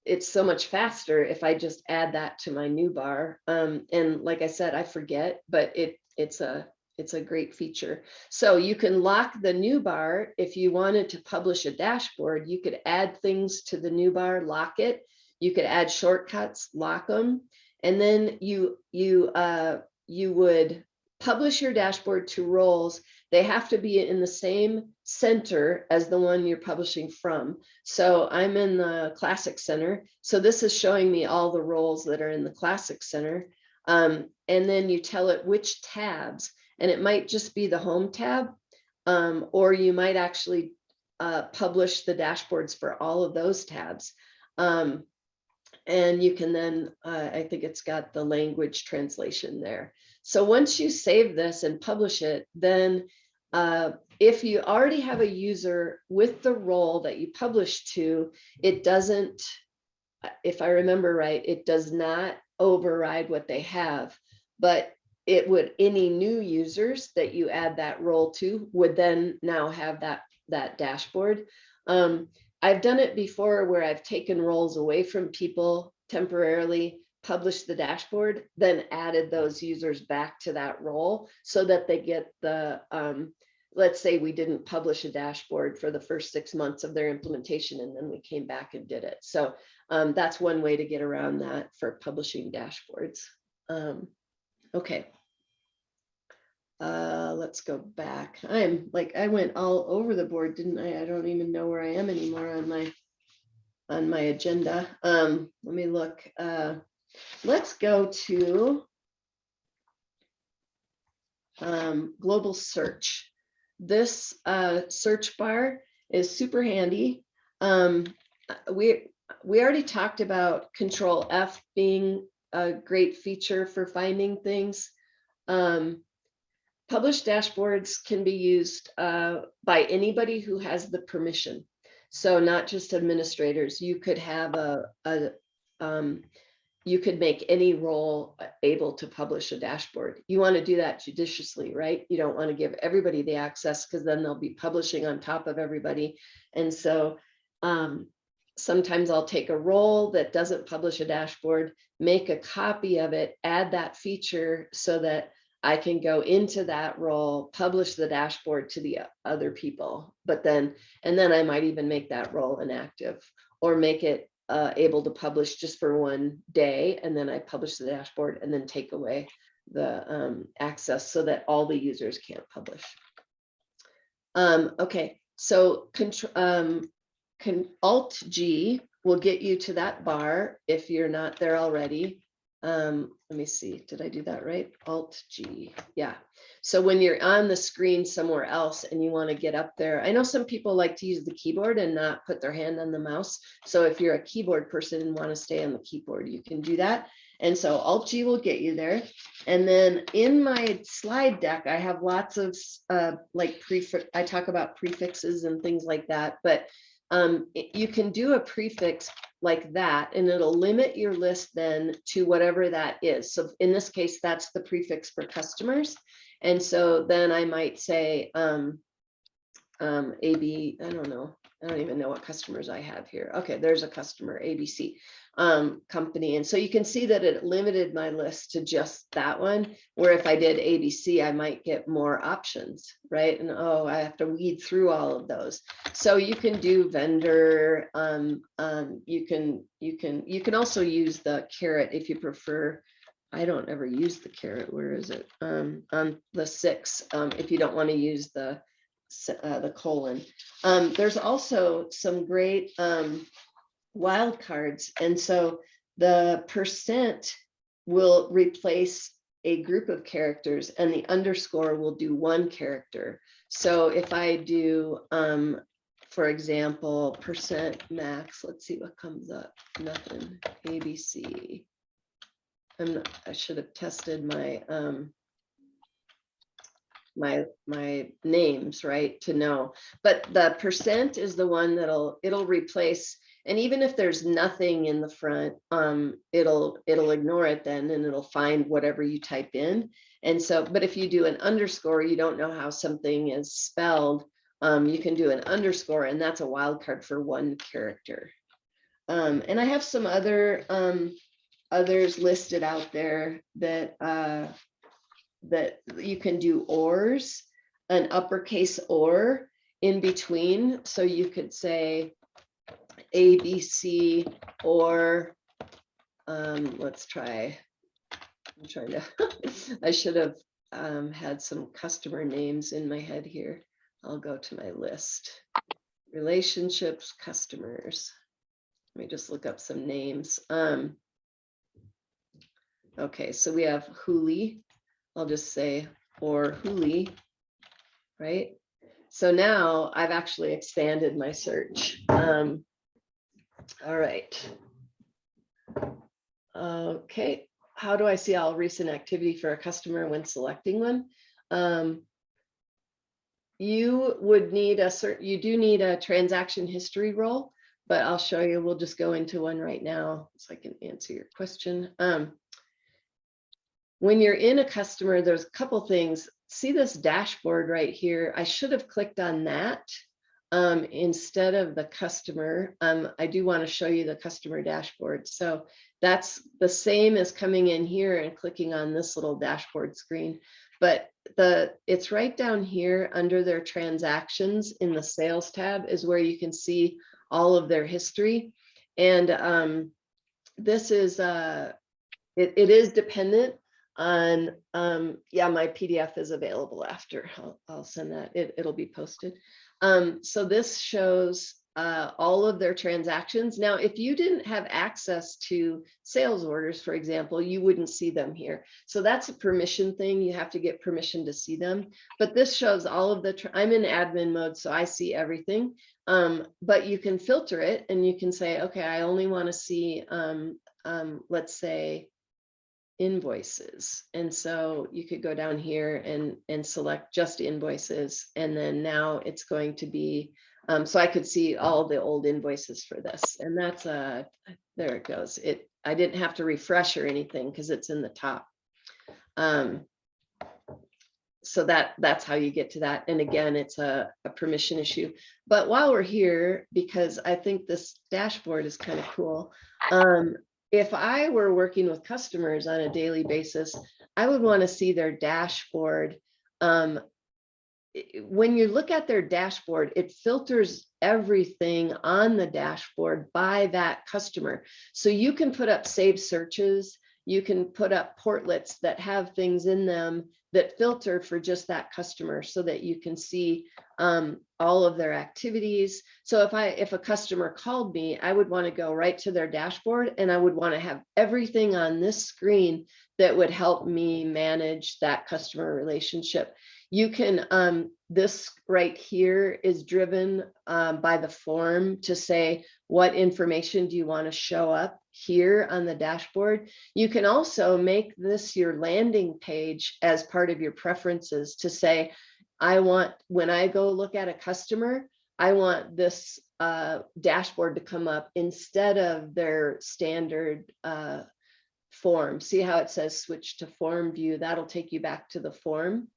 it's so much faster if I just add that to my new bar? And like I said, I forget, but it's a great feature. So you can lock the new bar. If you wanted to publish a dashboard, you could add things to the new bar, lock it. You could add shortcuts, lock them. And then you would publish your dashboard to roles. They have to be in the same center as the one you're publishing from. So I'm in the Classic Center. So this is showing me all the roles that are in the Classic Center. And then you tell it which tabs, and it might just be the Home tab, or you might actually publish the dashboards for all of those tabs. And you can then, I think it's got the language translation there. So once you save this and publish it, then if you already have a user with the role that you publish to, it doesn't, if I remember right, it does not override what they have, but it would, any new users that you add that role to would then now have that dashboard. I've done it before where I've taken roles away from people temporarily, published the dashboard, then added those users back to that role so that they get the, let's say we didn't publish a dashboard for the first 6 months of their implementation, and then we came back and did it. So that's one way to get around that for publishing dashboards. Okay. Let's go back. I'm like, I went all over the board, didn't I? I don't even know where I am anymore on my agenda. Let me look. Let's go to global search. This search bar is super handy. We already talked about Control F being a great feature for finding things. Published dashboards can be used by anybody who has the permission. So not just administrators. You could have you could make any role able to publish a dashboard. You want to do that judiciously, right? You don't want to give everybody the access, because then they'll be publishing on top of everybody. And so sometimes I'll take a role that doesn't publish a dashboard, make a copy of it, add that feature so that I can go into that role, publish the dashboard to the other people, and then I might even make that role inactive, or make it able to publish just for one day, and then I publish the dashboard and then take away the access so that all the users can't publish. Okay, so Alt-G will get you to that bar if you're not there already. Let me see, did I do that right? Alt-G, yeah. So when you're on the screen somewhere else and you want to get up there, I know some people like to use the keyboard and not put their hand on the mouse. So if you're a keyboard person and want to stay on the keyboard, you can do that. And so Alt-G will get you there. And then in my slide deck, I have lots of like I talk about prefixes and things like that, but You can do a prefix like that, and it'll limit your list then to whatever that is. So in this case, that's the prefix for customers. And so then I might say AB, I don't know. I don't even know what customers I have here. Okay, there's a customer, ABC company. And so you can see that it limited my list to just that one, where if I did ABC, I might get more options, right? And oh, I have to weed through all of those. So you can do vendor, you can also use the caret if you prefer. I don't ever use the caret. Where is it? On the 6, if you don't want to use the colon. There's also some great wildcards. And so the percent will replace a group of characters and the underscore will do one character. So if I do, for example, percent max, let's see what comes up. Nothing. ABC. I should have tested my my names, right, to know. But the percent is the one it'll replace. And even if there's nothing in the front, it'll ignore it then, and it'll find whatever you type in. And so, but if you do an underscore, you don't know how something is spelled. You can do an underscore, and that's a wildcard for one character. And I have some other others listed out there that that you can do ors, an uppercase or in between. So you could say ABC or let's try. I'm trying to. I should have had some customer names in my head here. I'll go to my list. Relationships, customers. Let me just look up some names. Okay, so we have Huli. I'll just say, or Huli, right? So now I've actually expanded my search. All right. Okay, how do I see all recent activity for a customer when selecting one? You would need you do need a transaction history role, but I'll show you. We'll just go into one right now so I can answer your question. When you're in a customer, there's a couple things. See this dashboard right here? I should have clicked on that instead of the customer. I do want to show you the customer dashboard. So that's the same as coming in here and clicking on this little dashboard screen. But it's right down here under their transactions in the sales tab is where you can see all of their history. And this is, it is dependent on, yeah, my PDF is available after. I'll send that, it'll be posted. So this shows all of their transactions. Now, if you didn't have access to sales orders, for example, you wouldn't see them here. So that's a permission thing. You have to get permission to see them. But this shows all of the, I'm in admin mode, so I see everything. But you can filter it and you can say, okay, I only want to see, let's say, invoices. And so you could go down here and select just invoices. And then now it's going to be, so I could see all the old invoices for this. And that's there it goes. I didn't have to refresh or anything because it's in the top. So that's how you get to that. And again, it's a permission issue. But while we're here, because I think this dashboard is kind of cool. If I were working with customers on a daily basis, I would want to see their dashboard. When you look at their dashboard, it filters everything on the dashboard by that customer. So you can put up saved searches, you can put up portlets that have things in them that filter for just that customer so that you can see all of their activities. So if a customer called me, I would want to go right to their dashboard and I would want to have everything on this screen that would help me manage that customer relationship. You can, this right here is driven by the form to say, what information do you want to show up here on the dashboard? You can also make this your landing page as part of your preferences to say, I want, when I go look at a customer, I want this dashboard to come up instead of their standard form. See how it says switch to form view? That'll take you back to the form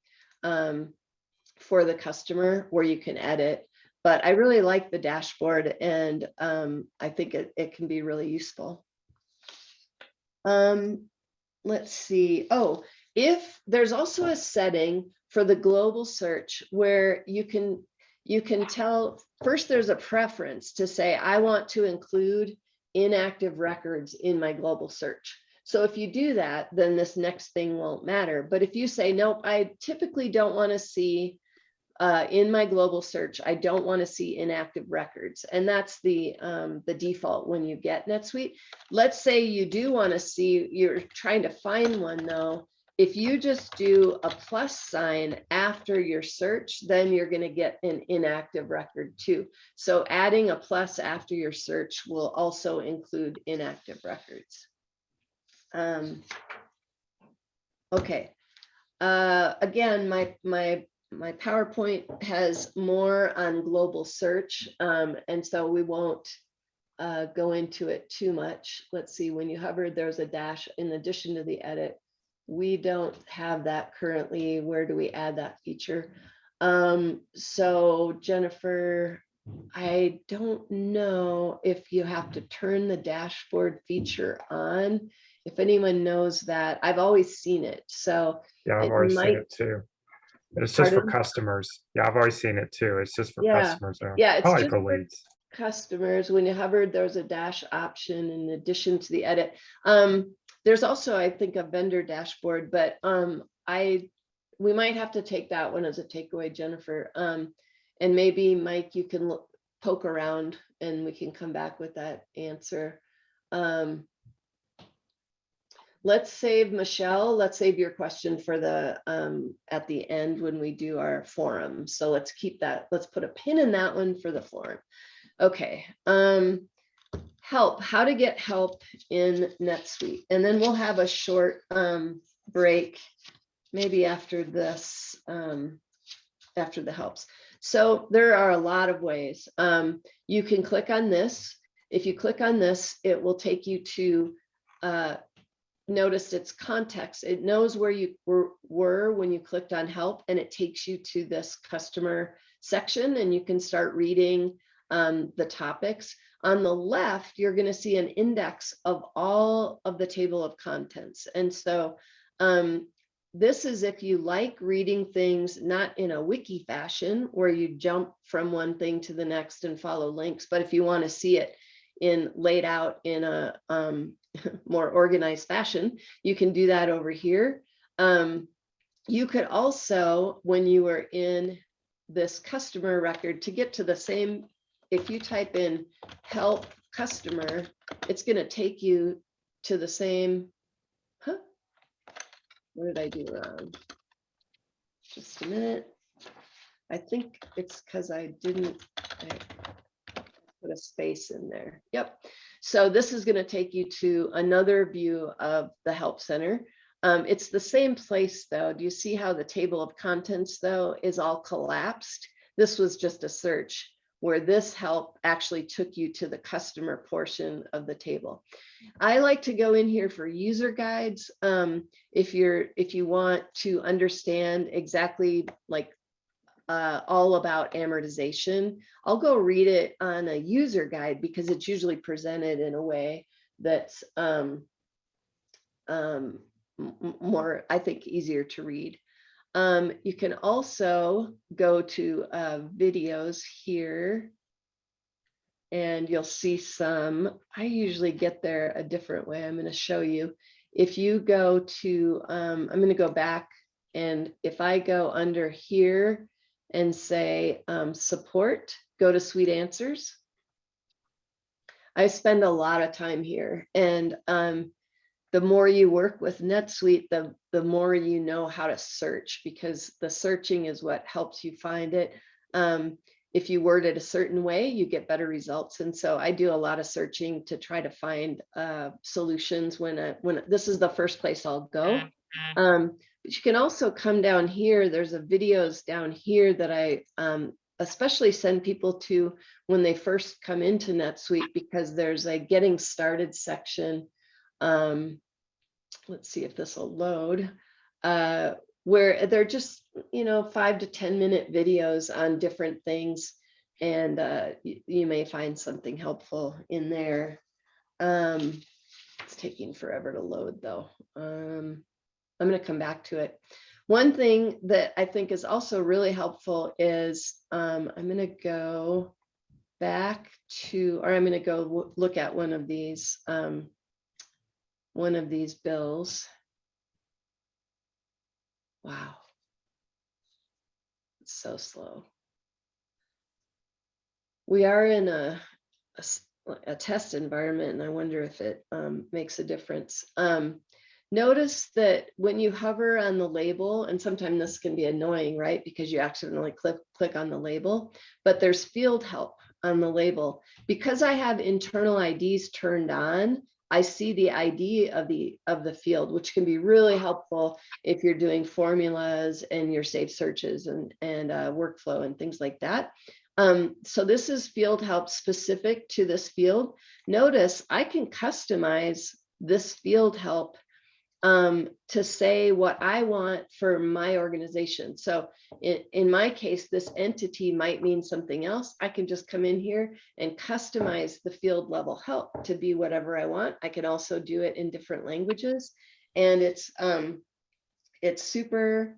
for the customer where you can edit. But I really like the dashboard, and I think it can be really useful. Let's see. Oh, if there's also a setting for the global search where you can tell, first there's a preference to say, I want to include inactive records in my global search. So if you do that, then this next thing won't matter. But if you say, nope, I typically don't want to see in my global search, I don't want to see inactive records. And that's the default when you get NetSuite. Let's say you do want to see, you're trying to find one though. If you just do a plus sign after your search, then you're going to get an inactive record too. So adding a plus after your search will also include inactive records. Okay. Again, my PowerPoint has more on global search, and so we won't go into it too much. Let's see, when you hover, there's a dash in addition to the edit. We don't have that currently. Where do we add that feature? So Jennifer, I don't know if you have to turn the dashboard feature on. If anyone knows that, I've always seen it. So yeah, I've always seen it too. But it's just for customers. Yeah, I've always seen it too. It's just for customers. Yeah, it's probably just for for leads. Customers. When you hovered, there's a dash option in addition to the edit. There's also, I think, a vendor dashboard, but we might have to take that one as a takeaway, Jennifer. And maybe Mike, you can poke around and we can come back with that answer. Let's save Michelle. Let's save your question for the at the end when we do our forum. So let's keep that. Let's put a pin in that one for the forum. Okay. Help. How to get help in NetSuite, and then we'll have a short break, maybe after this, after the helps. So there are a lot of ways. You can click on this. If you click on this, it will take you to notice its context. It knows where you were when you clicked on help, and it takes you to this customer section, and you can start reading the topics. On the left, you're going to see an index of all of the table of contents. And so this is if you like reading things not in a wiki fashion where you jump from one thing to the next and follow links, but if you want to see it laid out in a more organized fashion, you can do that over here. You could also, when you are in this customer record, to get to the same, if you type in help customer, it's going to take you to the same. What did I do wrong? Just a minute. I think it's because I put a space in there. Yep. So this is going to take you to another view of the Help Center. It's the same place though. Do you see how the table of contents though is all collapsed? This was just a search where this help actually took you to the customer portion of the table. I like to go in here for user guides. If you want to understand exactly like all about amortization, I'll go read it on a user guide because it's usually presented in a way that's more, I think, easier to read. You can also go to videos here and you'll see some. I usually get there a different way. I'm going to show you. If you go to, I'm going to go back, and if I go under here and say support, go to Suite Answers. I spend a lot of time here, and the more you work with NetSuite, the more you know how to search, because the searching is what helps you find it. If you word it a certain way, you get better results. And so I do a lot of searching to try to find solutions when this is the first place I'll go. But you can also come down here. There's a videos down here that I especially send people to when they first come into NetSuite, because there's a getting started section. Let's see if this will load, where they're just, 5 to 10 minute videos on different things. And you may find something helpful in there. It's taking forever to load though. I'm going to come back to it. One thing that I think is also really helpful is I'm going to go back to, or I'm going to go look at one of these bills. Wow. It's so slow. We are in a test environment, and I wonder if it makes a difference. Notice that when you hover on the label, and sometimes this can be annoying, right? Because you accidentally click on the label, but there's field help on the label. Because I have internal IDs turned on, I see the ID of the field, which can be really helpful if you're doing formulas and your saved searches and workflow and things like that. So this is field help specific to this field. Notice I can customize this field help to say what I want for my organization. So in my case, this entity might mean something else. I can just come in here and customize the field level help to be whatever I want. I can also do it in different languages, and it's super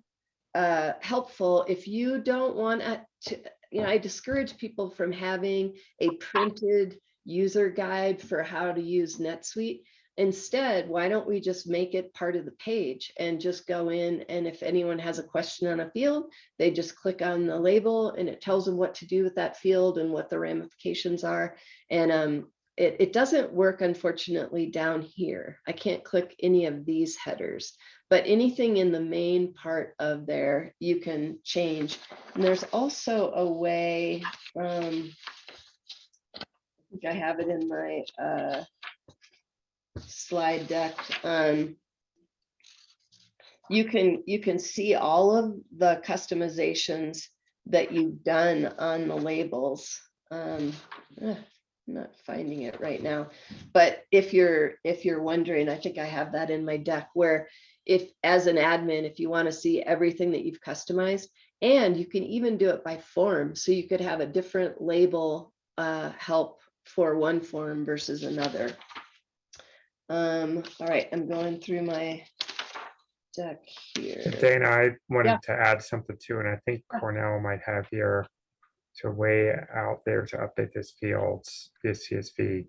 helpful if you don't want to. I discourage people from having a printed user guide for how to use NetSuite. Instead, why don't we just make it part of the page and just go in, and if anyone has a question on a field, they just click on the label and it tells them what to do with that field and what the ramifications are. And it doesn't work, unfortunately, down here. I can't click any of these headers, but anything in the main part of there, you can change. And there's also a way, I think I have it in my slide deck. You can see all of the customizations that you've done on the labels. I'm not finding it right now, but if you're wondering, I think I have that in my deck, where if as an admin, if you want to see everything that you've customized, and you can even do it by form, so you could have a different label help for one form versus another. All right, I'm going through my deck here. Dana, I wanted to add something too, and I think Cornell might have here. So way out there to update this fields, this CSV,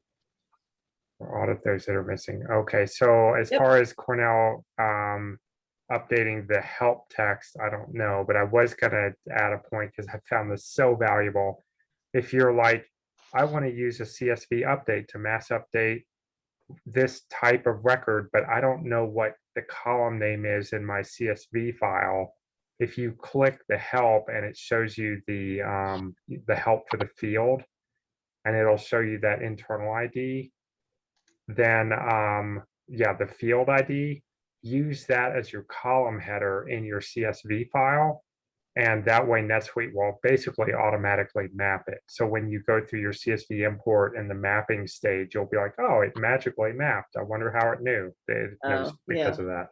or audit those that are missing. Okay, so as far as Cornell updating the help text, I don't know, but I was gonna add a point because I found this so valuable. If you're like, I want to use a CSV update to mass update this type of record, but I don't know what the column name is in my CSV file. If you click the help and it shows you the help for the field, and it'll show you that internal ID, then yeah, the field ID, use that as your column header in your CSV file. And that way NetSuite will basically automatically map it. So when you go through your CSV import in the mapping stage, you'll be like, oh, it magically mapped. I wonder how it knew. It knows because of that.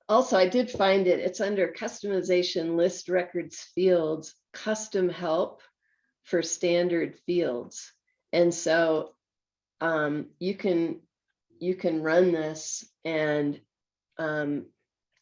Also, I did find it. It's under customization list records fields, custom help for standard fields. And so you can run this, and on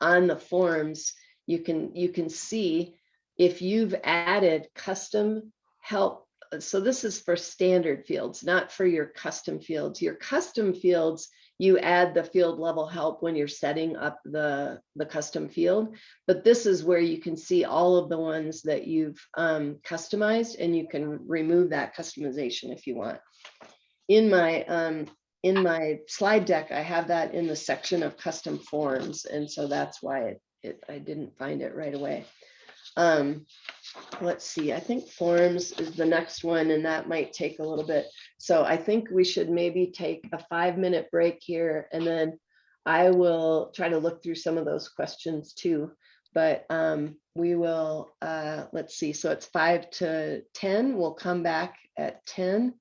the forms, you can see if you've added custom help. So this is for standard fields, not for your custom fields. Your custom fields, you add the field level help when you're setting up the custom field. But this is where you can see all of the ones that you've customized, and you can remove that customization if you want. In my slide deck, I have that in the section of custom forms, and so that's why I didn't find it right away. Let's see, I think forms is the next one, and that might take a little bit. So I think we should maybe take a 5-minute break here, and then I will try to look through some of those questions too. but we will, let's see, so it's 5 to 10. We'll come back at 10.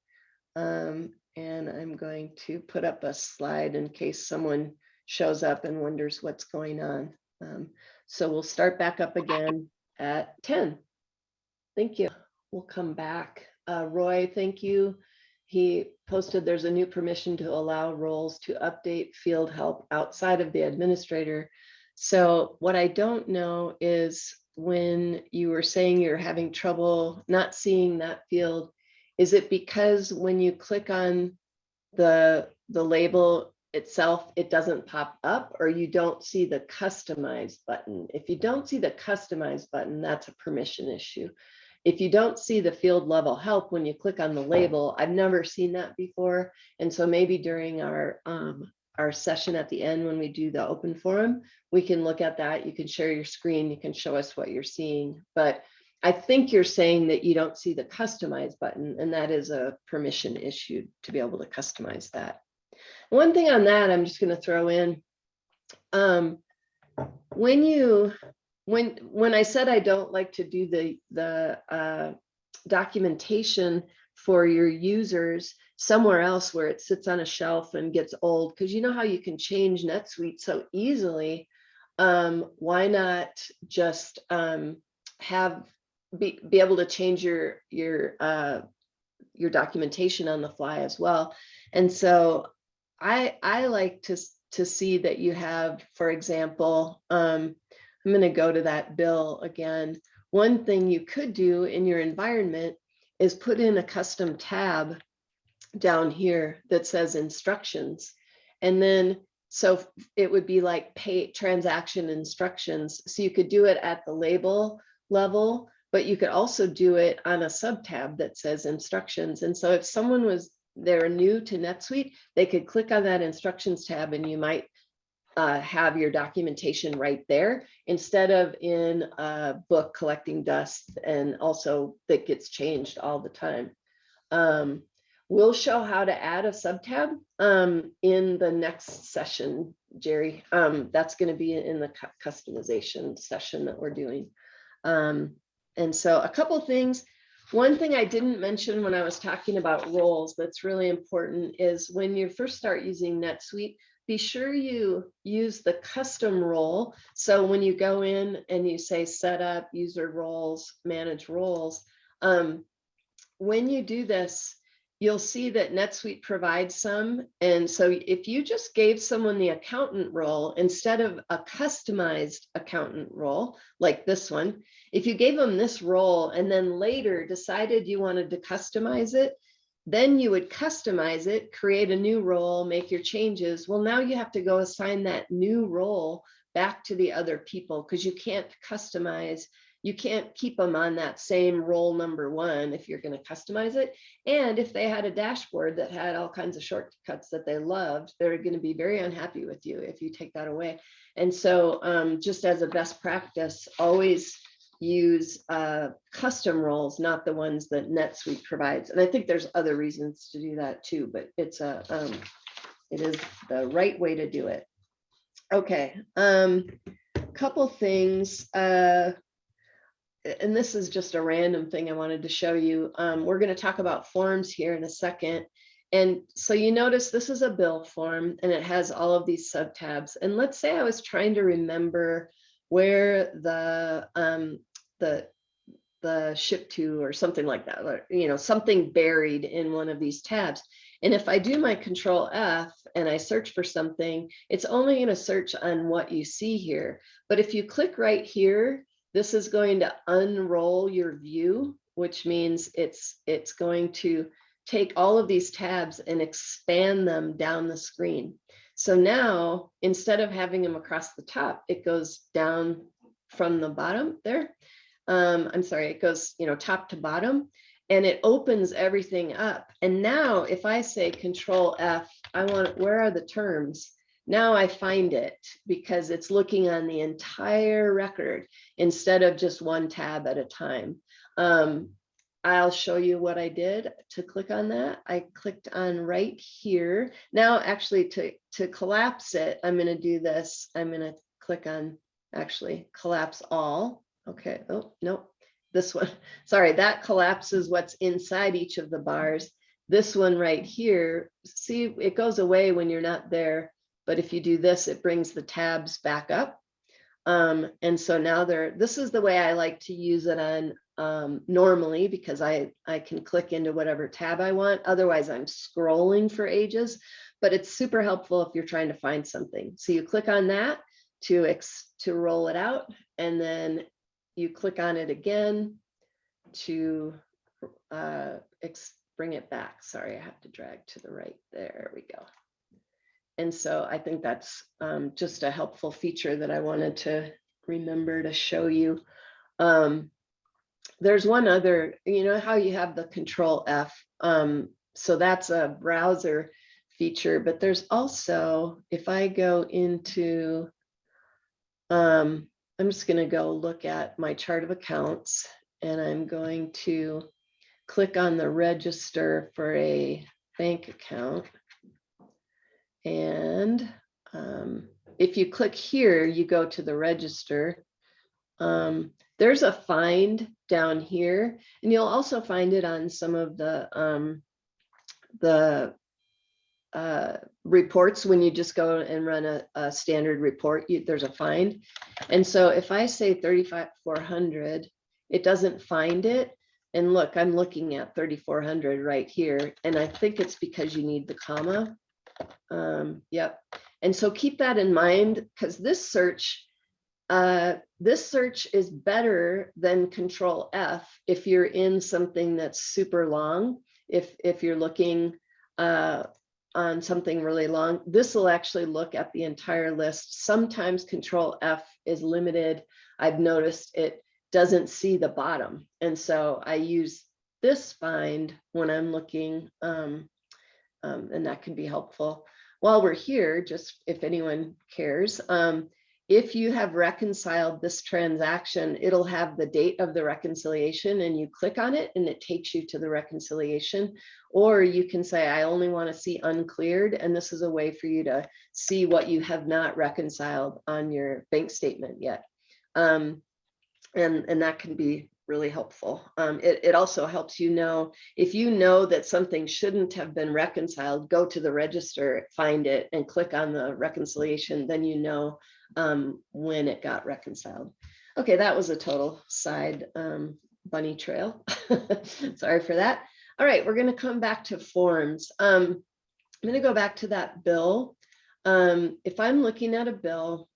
And I'm going to put up a slide in case someone shows up and wonders what's going on. So we'll start back up again at 10. Thank you. We'll come back. Roy, thank you. He posted there's a new permission to allow roles to update field help outside of the administrator. So what I don't know is when you were saying you're having trouble not seeing that field, is it because when you click on the label itself, it doesn't pop up, or you don't see the customize button? If you don't see the customize button, that's a permission issue. If you don't see the field level help when you click on the label, I've never seen that before. And so maybe during our session at the end, when we do the open forum, we can look at that. You can share your screen, you can show us what you're seeing. But I think you're saying that you don't see the customize button, and that is a permission issue to be able to customize that. One thing on that, I'm just going to throw in, when I said I don't like to do the documentation for your users somewhere else where it sits on a shelf and gets old, because you know how you can change NetSuite so easily, why not just be able to change your documentation on the fly as well? And so I like to see that you have, for example, I'm going to go to that bill again. One thing you could do in your environment is put in a custom tab down here that says instructions. And then, so it would be like pay transaction instructions. So you could do it at the label level, but you could also do it on a sub tab that says instructions. And so if someone they're new to NetSuite, they could click on that instructions tab, and you might have your documentation right there instead of in a book collecting dust, and also that gets changed all the time. We'll show how to add a sub tab in the next session, Jerry. That's going to be in the customization session that we're doing. And so a couple things. One thing I didn't mention when I was talking about roles that's really important is when you first start using NetSuite, be sure you use the custom role. So when you go in and you say set up user roles, manage roles, when you do this, you'll see that NetSuite provides some. And so if you just gave someone the accountant role instead of a customized accountant role, like this one, if you gave them this role and then later decided you wanted to customize it, then you would customize it, create a new role, make your changes. Well, now you have to go assign that new role back to the other people, because you can't customize. You can't keep them on that same role number one if you're going to customize it. And if they had a dashboard that had all kinds of shortcuts that they loved, they're going to be very unhappy with you if you take that away. And so just as a best practice, always use custom roles, not the ones that NetSuite provides. And I think there's other reasons to do that too, but it is the right way to do it. Okay, couple things. And this is just a random thing I wanted to show you. We're going to talk about forms here in a second. And so you notice this is a bill form and it has all of these sub tabs. And let's say I was trying to remember where the ship to or something like that, or, you know, something buried in one of these tabs. And if I do my Control F and I search for something, it's only going to search on what you see here. But if you click right here, this is going to unroll your view, which means it's going to take all of these tabs and expand them down the screen. So now, instead of having them across the top, it goes down from the bottom there. I'm sorry, it goes, you know, top to bottom, and it opens everything up. And now if I say Control F, where are the terms? Now I find it because it's looking on the entire record instead of just one tab at a time. I'll show you what I did to click on that. I clicked on right here. Now, actually, to collapse it, I'm going to do this. I'm going to click on, actually collapse all. Okay, oh, no, this one, sorry, that collapses what's inside each of the bars. This one right here, see, it goes away when you're not there, but if you do this, it brings the tabs back up. And so now this is the way I like to use it on normally, because I can click into whatever tab I want. Otherwise, I'm scrolling for ages, but it's super helpful if you're trying to find something. So you click on that to roll it out, and then you click on it again to bring it back. Sorry, I have to drag to the right. There we go. And so I think that's just a helpful feature that I wanted to remember to show you. There's one other, you know how you have the Control F. So that's a browser feature, but there's also, if I go into, I'm just going to go look at my chart of accounts, and I'm going to click on the register for a bank account. And if you click here, you go to the register. There's a find down here, and you'll also find it on some of the reports. When you just go and run a standard report, there's a find. And so if I say 35400, it doesn't find it. And look, I'm looking at 3400 right here, and I think it's because you need the comma. Yep. And so keep that in mind, because this search is better than Control F if you're in something that's super long. If you're looking on something really long, this will actually look at the entire list. Sometimes Control F is limited. I've noticed it doesn't see the bottom, and so I use this find when I'm looking, and that can be helpful. While we're here, just if anyone cares, if you have reconciled this transaction, it'll have the date of the reconciliation, and you click on it and it takes you to the reconciliation. Or you can say, I only want to see uncleared, and this is a way for you to see what you have not reconciled on your bank statement yet. And that can be really helpful. It also helps you know, if you know that something shouldn't have been reconciled, go to the register, find it, and click on the reconciliation, then you know when it got reconciled. Okay, that was a total side bunny trail. Sorry for that. All right, we're going to come back to forms. I'm going to go back to that bill. If I'm looking at a bill,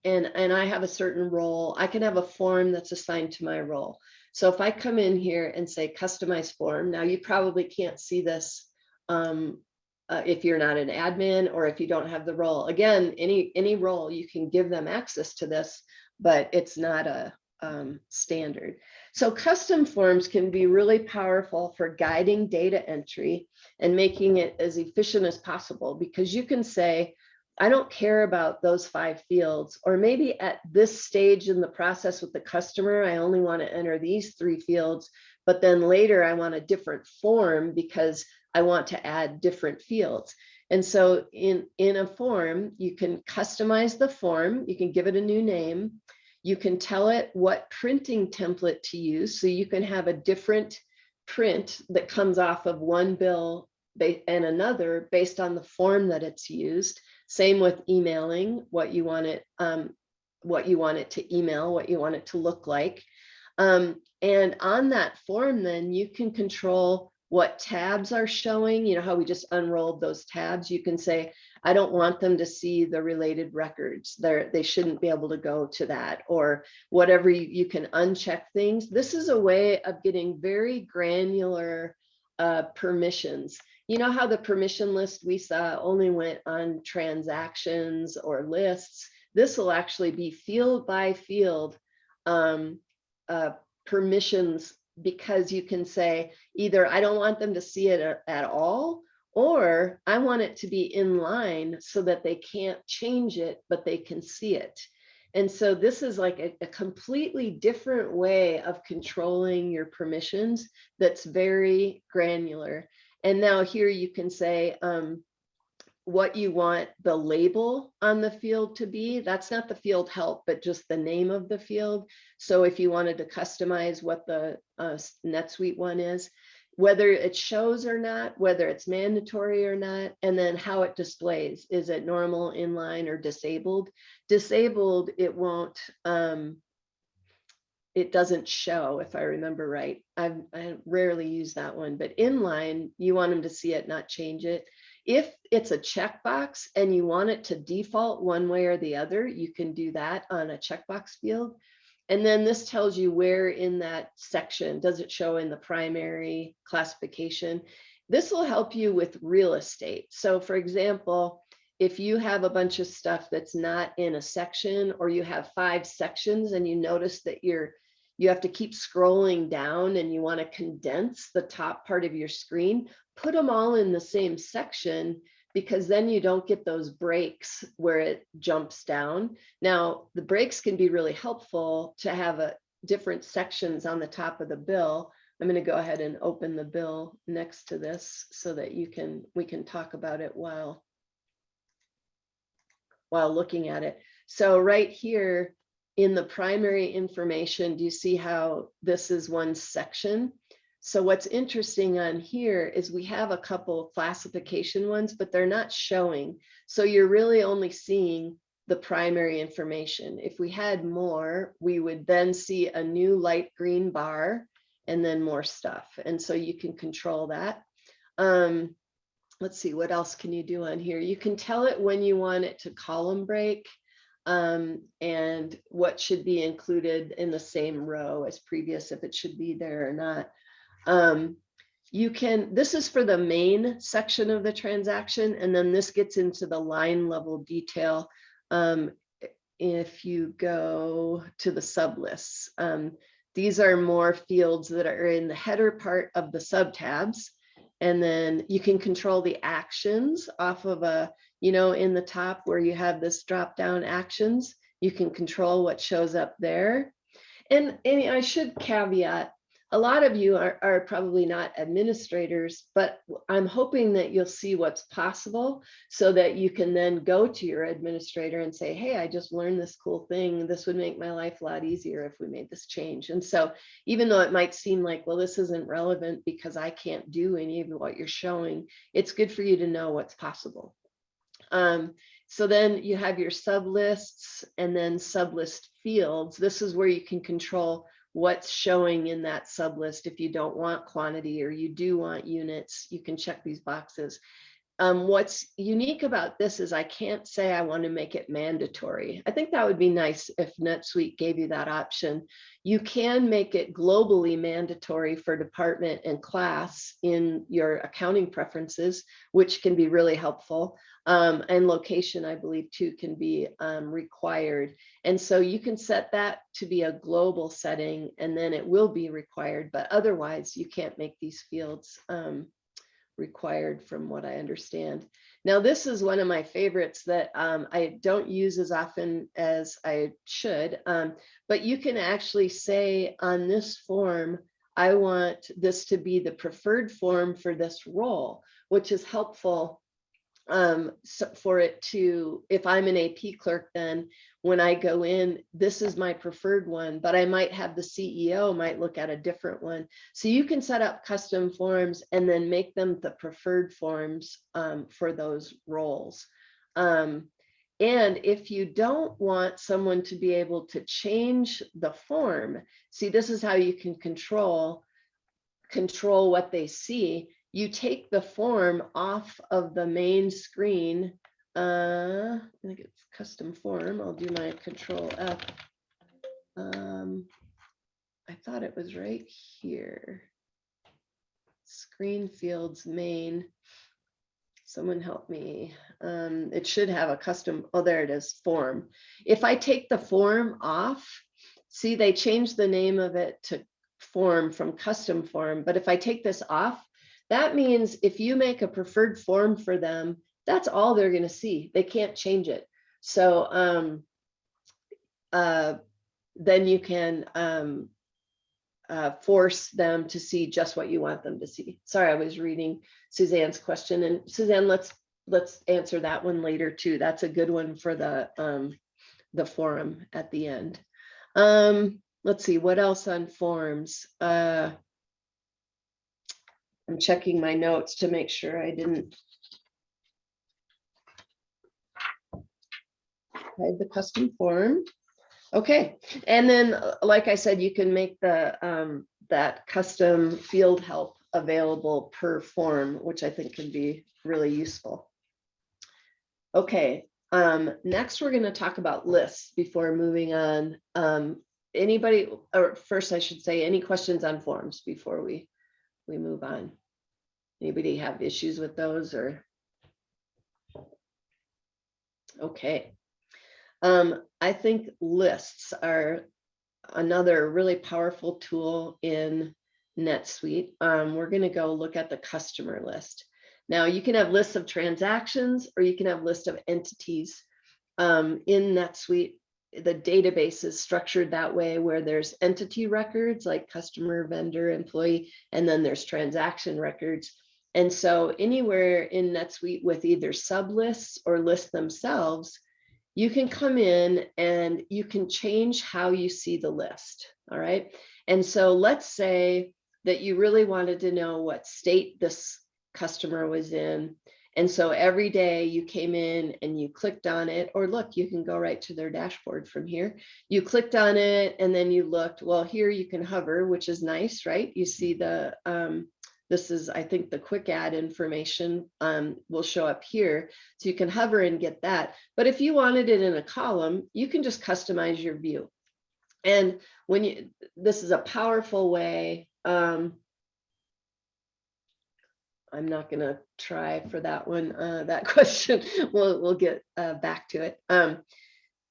and I have a certain role, I can have a form that's assigned to my role. So if I come in here and say customize form, now you probably can't see this if you're not an admin or if you don't have the role. Again, any role, you can give them access to this, but it's not a standard. So custom forms can be really powerful for guiding data entry and making it as efficient as possible, because you can say, I don't care about those 5 fields, or maybe at this stage in the process with the customer, I only want to enter these 3 fields, but then later I want a different form because I want to add different fields. And so in a form, you can customize the form, you can give it a new name, you can tell it what printing template to use, so you can have a different print that comes off of one bill and another based on the form that it's used. Same with emailing, what you want it to email, what you want it to look like. And on that form, then you can control what tabs are showing. You know how we just unrolled those tabs? You can say, I don't want them to see the related records. They shouldn't be able to go to that, or whatever. You can uncheck things. This is a way of getting very granular permissions. You know how the permission list we saw only went on transactions or lists? This will actually be field by field permissions, because you can say either I don't want them to see it at all, or I want it to be in line so that they can't change it, but they can see it. And so this is like a completely different way of controlling your permissions that's very granular. And now here you can say, what you want the label on the field to be. That's not the field help, but just the name of the field. So if you wanted to customize what the NetSuite one is, whether it shows or not, whether it's mandatory or not, and then how it displays. Is it normal, inline, or disabled? Disabled, it won't, it doesn't show, if I remember right. I rarely use that one, but inline, you want them to see it, not change it. If it's a checkbox and you want it to default one way or the other, you can do that on a checkbox field. And then this tells you where in that section, does it show in the primary classification? This will help you with real estate. So for example, if you have a bunch of stuff that's not in a section, or you have 5 sections and you notice that you have to keep scrolling down and you want to condense the top part of your screen, put them all in the same section, because then you don't get those breaks where it jumps down. Now, the breaks can be really helpful to have different sections on the top of the bill. I'm going to go ahead and open the bill next to this so that we can talk about it while looking at it. So right here in the primary information, do you see how this is one section? So what's interesting on here is we have a couple of classification ones, but they're not showing. So you're really only seeing the primary information. If we had more, we would then see a new light green bar and then more stuff. And so you can control that. Let's see, what else can you do on here? You can tell it when you want it to column break, and what should be included in the same row as previous, if it should be there or not. This is for the main section of the transaction, and then this gets into the line level detail. If you go to the sub lists, these are more fields that are in the header part of the sub tabs. And then you can control the actions off of in the top where you have this drop down actions, you can control what shows up there. And I should caveat, a lot of you are probably not administrators, but I'm hoping that you'll see what's possible so that you can then go to your administrator and say, hey, I just learned this cool thing. This would make my life a lot easier if we made this change. And so even though it might seem like, well, this isn't relevant because I can't do any of what you're showing, it's good for you to know what's possible. So then you have your sub lists and then sub list fields. This is where you can control what's showing in that sub list. If you don't want quantity or you do want units, you can check these boxes. What's unique about this is I can't say I want to make it mandatory. I think that would be nice if NetSuite gave you that option. You can make it globally mandatory for department and class in your accounting preferences, which can be really helpful. And location, I believe, too, can be required. And so you can set that to be a global setting, and then it will be required. But otherwise, you can't make these fields required, from what I understand. Now, this is one of my favorites that I don't use as often as I should, but you can actually say on this form, I want this to be the preferred form for this role, which is helpful so for it to, if I'm an AP clerk, then when I go in, this is my preferred one, but I might have the CEO might look at a different one. So you can set up custom forms and then make them the preferred forms for those roles. And if you don't want someone to be able to change the form, see, this is how you can control what they see. You take the form off of the main screen. I think it's custom form. I'll do my Control F. I thought it was right here. Screen fields main. Someone help me. It should have a custom, oh, there it is, form. If I take the form off, see, they changed the name of it to form from custom form. But if I take this off, that means if you make a preferred form for them, that's all they're going to see. They can't change it. So then you can force them to see just what you want them to see. Sorry, I was reading Suzanne's question. And Suzanne, let's let's answer that one later too. That's a good one for the forum at the end. Let's see, what else on forms? I'm checking my notes to make sure I didn't hide the custom form. Okay, and then like I said, you can make the that custom field help available per form, which I think can be really useful. Okay, next we're going to talk about lists before moving on. Anybody, or first I should say, any questions on forms before we move on? Anybody have issues with those or? Okay. I think lists are another really powerful tool in NetSuite. We're going to go look at the customer list. Now you can have lists of transactions or you can have lists of entities. In NetSuite, the database is structured that way where there's entity records like customer, vendor, employee, and then there's transaction records. And so anywhere in NetSuite with either sublists or lists themselves, you can come in and you can change how you see the list. All right. And so let's say that you really wanted to know what state this customer was in. And so every day you came in and you clicked on it, or look, you can go right to their dashboard from here. You clicked on it and then you looked, well, here you can hover, which is nice, right? You see the, this is, I think the quick add information will show up here. So you can hover and get that. But if you wanted it in a column, you can just customize your view. And when you, this is a powerful way. I'm not going to try for that one, that question. We'll get back to it.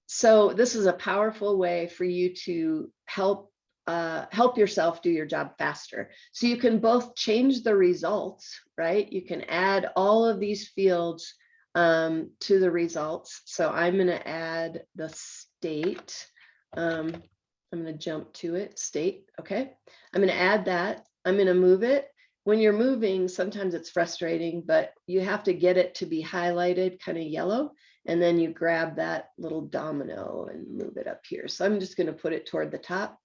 So this is a powerful way for you to help yourself do your job faster. So you can both change the results, right? You can add all of these fields to the results. So I'm going to add the state. I'm going to jump to it, state. Okay. I'm going to add that. I'm going to move it. When you're moving, sometimes it's frustrating, but you have to get it to be highlighted kind of yellow. And then you grab that little domino and move it up here. So I'm just going to put it toward the top.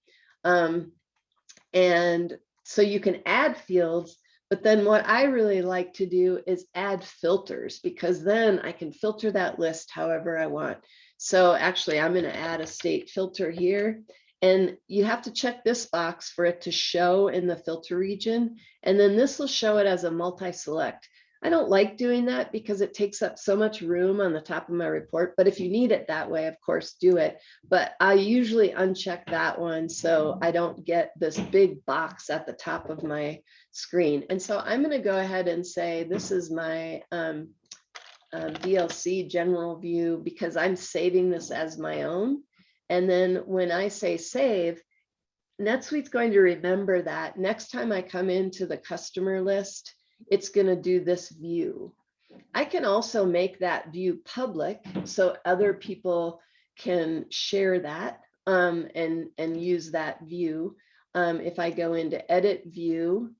And so you can add fields, but then what I really like to do is add filters, because then I can filter that list however I want. So actually I'm going to add a state filter here, and you have to check this box for it to show in the filter region. And then this will show it as a multi-select. I don't like doing that because it takes up so much room on the top of my report. But if you need it that way, of course, do it. But I usually uncheck that one so I don't get this big box at the top of my screen. And so I'm going to go ahead and say this is my VLC general view, because I'm saving this as my own. And then when I say save, NetSuite's going to remember that next time I come into the customer list, it's going to do this view. I can also make that view public so other people can share that and use that view. If I go into edit view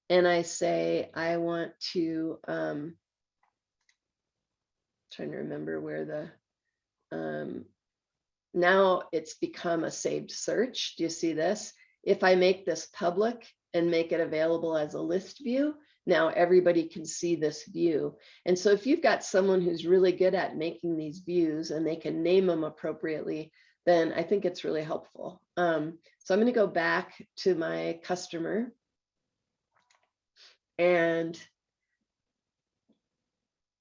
and I say I want to, trying to remember where the, now it's become a saved search. Do you see this? If I make this public and make it available as a list view, now everybody can see this view. And so if you've got someone who's really good at making these views and they can name them appropriately, then I think it's really helpful. So I'm going to go back to my customer, and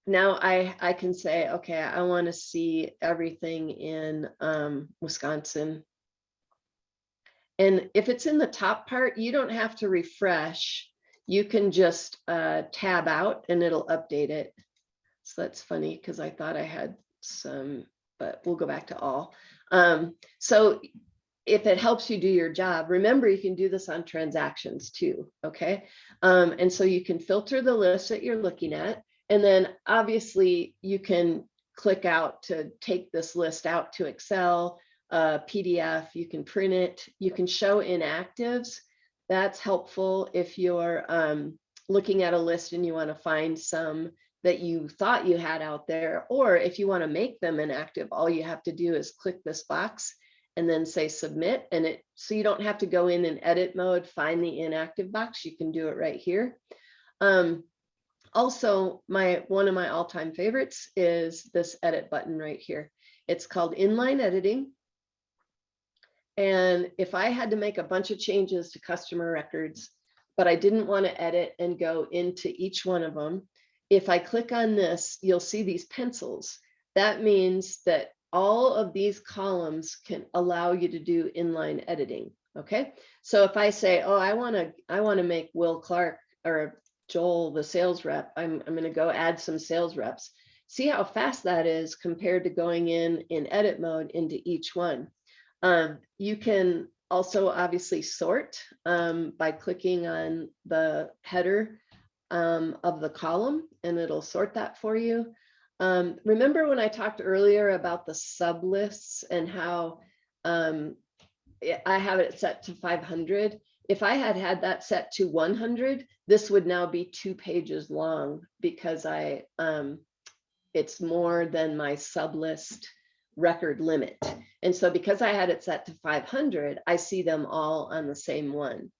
now I can say, okay, I want to see everything in Wisconsin. And if it's in the top part, you don't have to refresh. You can just tab out and it'll update it. So that's funny because I thought I had some, but we'll go back to all. So if it helps you do your job, remember you can do this on transactions too, okay? And so you can filter the list that you're looking at. And then obviously you can click out to take this list out to Excel, PDF, you can print it, you can show inactives. That's helpful if you're looking at a list and you want to find some that you thought you had out there. Or if you want to make them inactive, all you have to do is click this box and then say submit. And so you don't have to go in edit mode, find the inactive box. You can do it right here. Also, one of my all-time favorites is this edit button right here. It's called Inline Editing. And if I had to make a bunch of changes to customer records, but I didn't want to edit and go into each one of them, if I click on this, you'll see these pencils. That means that all of these columns can allow you to do inline editing. Okay, so if I say, oh, I want to make Will Clark or Joel the sales rep, I'm going to go add some sales reps. See how fast that is compared to going in edit mode into each one. You can also obviously sort by clicking on the header of the column, and it'll sort that for you. Remember when I talked earlier about the sub lists and how I have it set to 500. If I had that set to 100, this would now be 2 pages long because it's more than my sub list record limit. And so because I had it set to 500, I see them all on the same one.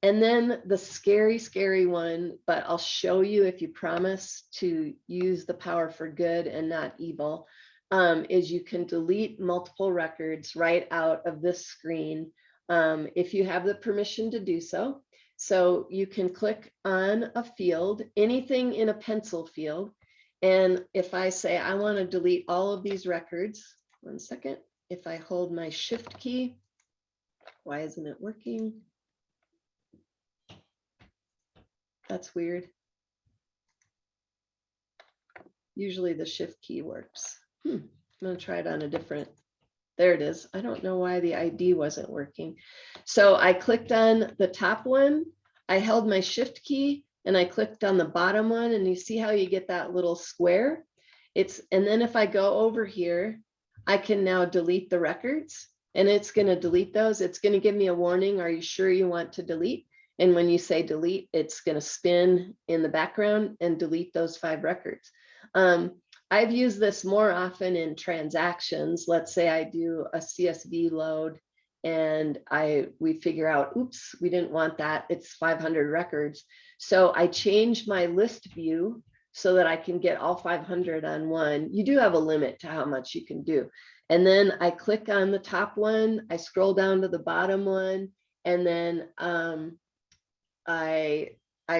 And then the scary one, but I'll show you if you promise to use the power for good and not evil, is you can delete multiple records right out of this screen if you have the permission to do so. So you can click on a field, anything in a pencil field. And if I say I want to delete all of these records, one second, if I hold my shift key, why isn't it working? That's weird. Usually the shift key works. I'm going to try it on a different. There it is. I don't know why the ID wasn't working. So I clicked on the top one. I held my shift key and I clicked on the bottom one, and you see how you get that little square? And then if I go over here, I can now delete the records, and it's going to delete those. It's going to give me a warning. Are you sure you want to delete? And when you say delete, it's going to spin in the background and delete those 5 records. I've used this more often in transactions. Let's say I do a CSV load and we figure out, oops, we didn't want that. It's 500 records. So I change my list view so that I can get all 500 on one. You do have a limit to how much you can do. And then I click on the top one, I scroll down to the bottom one, and then I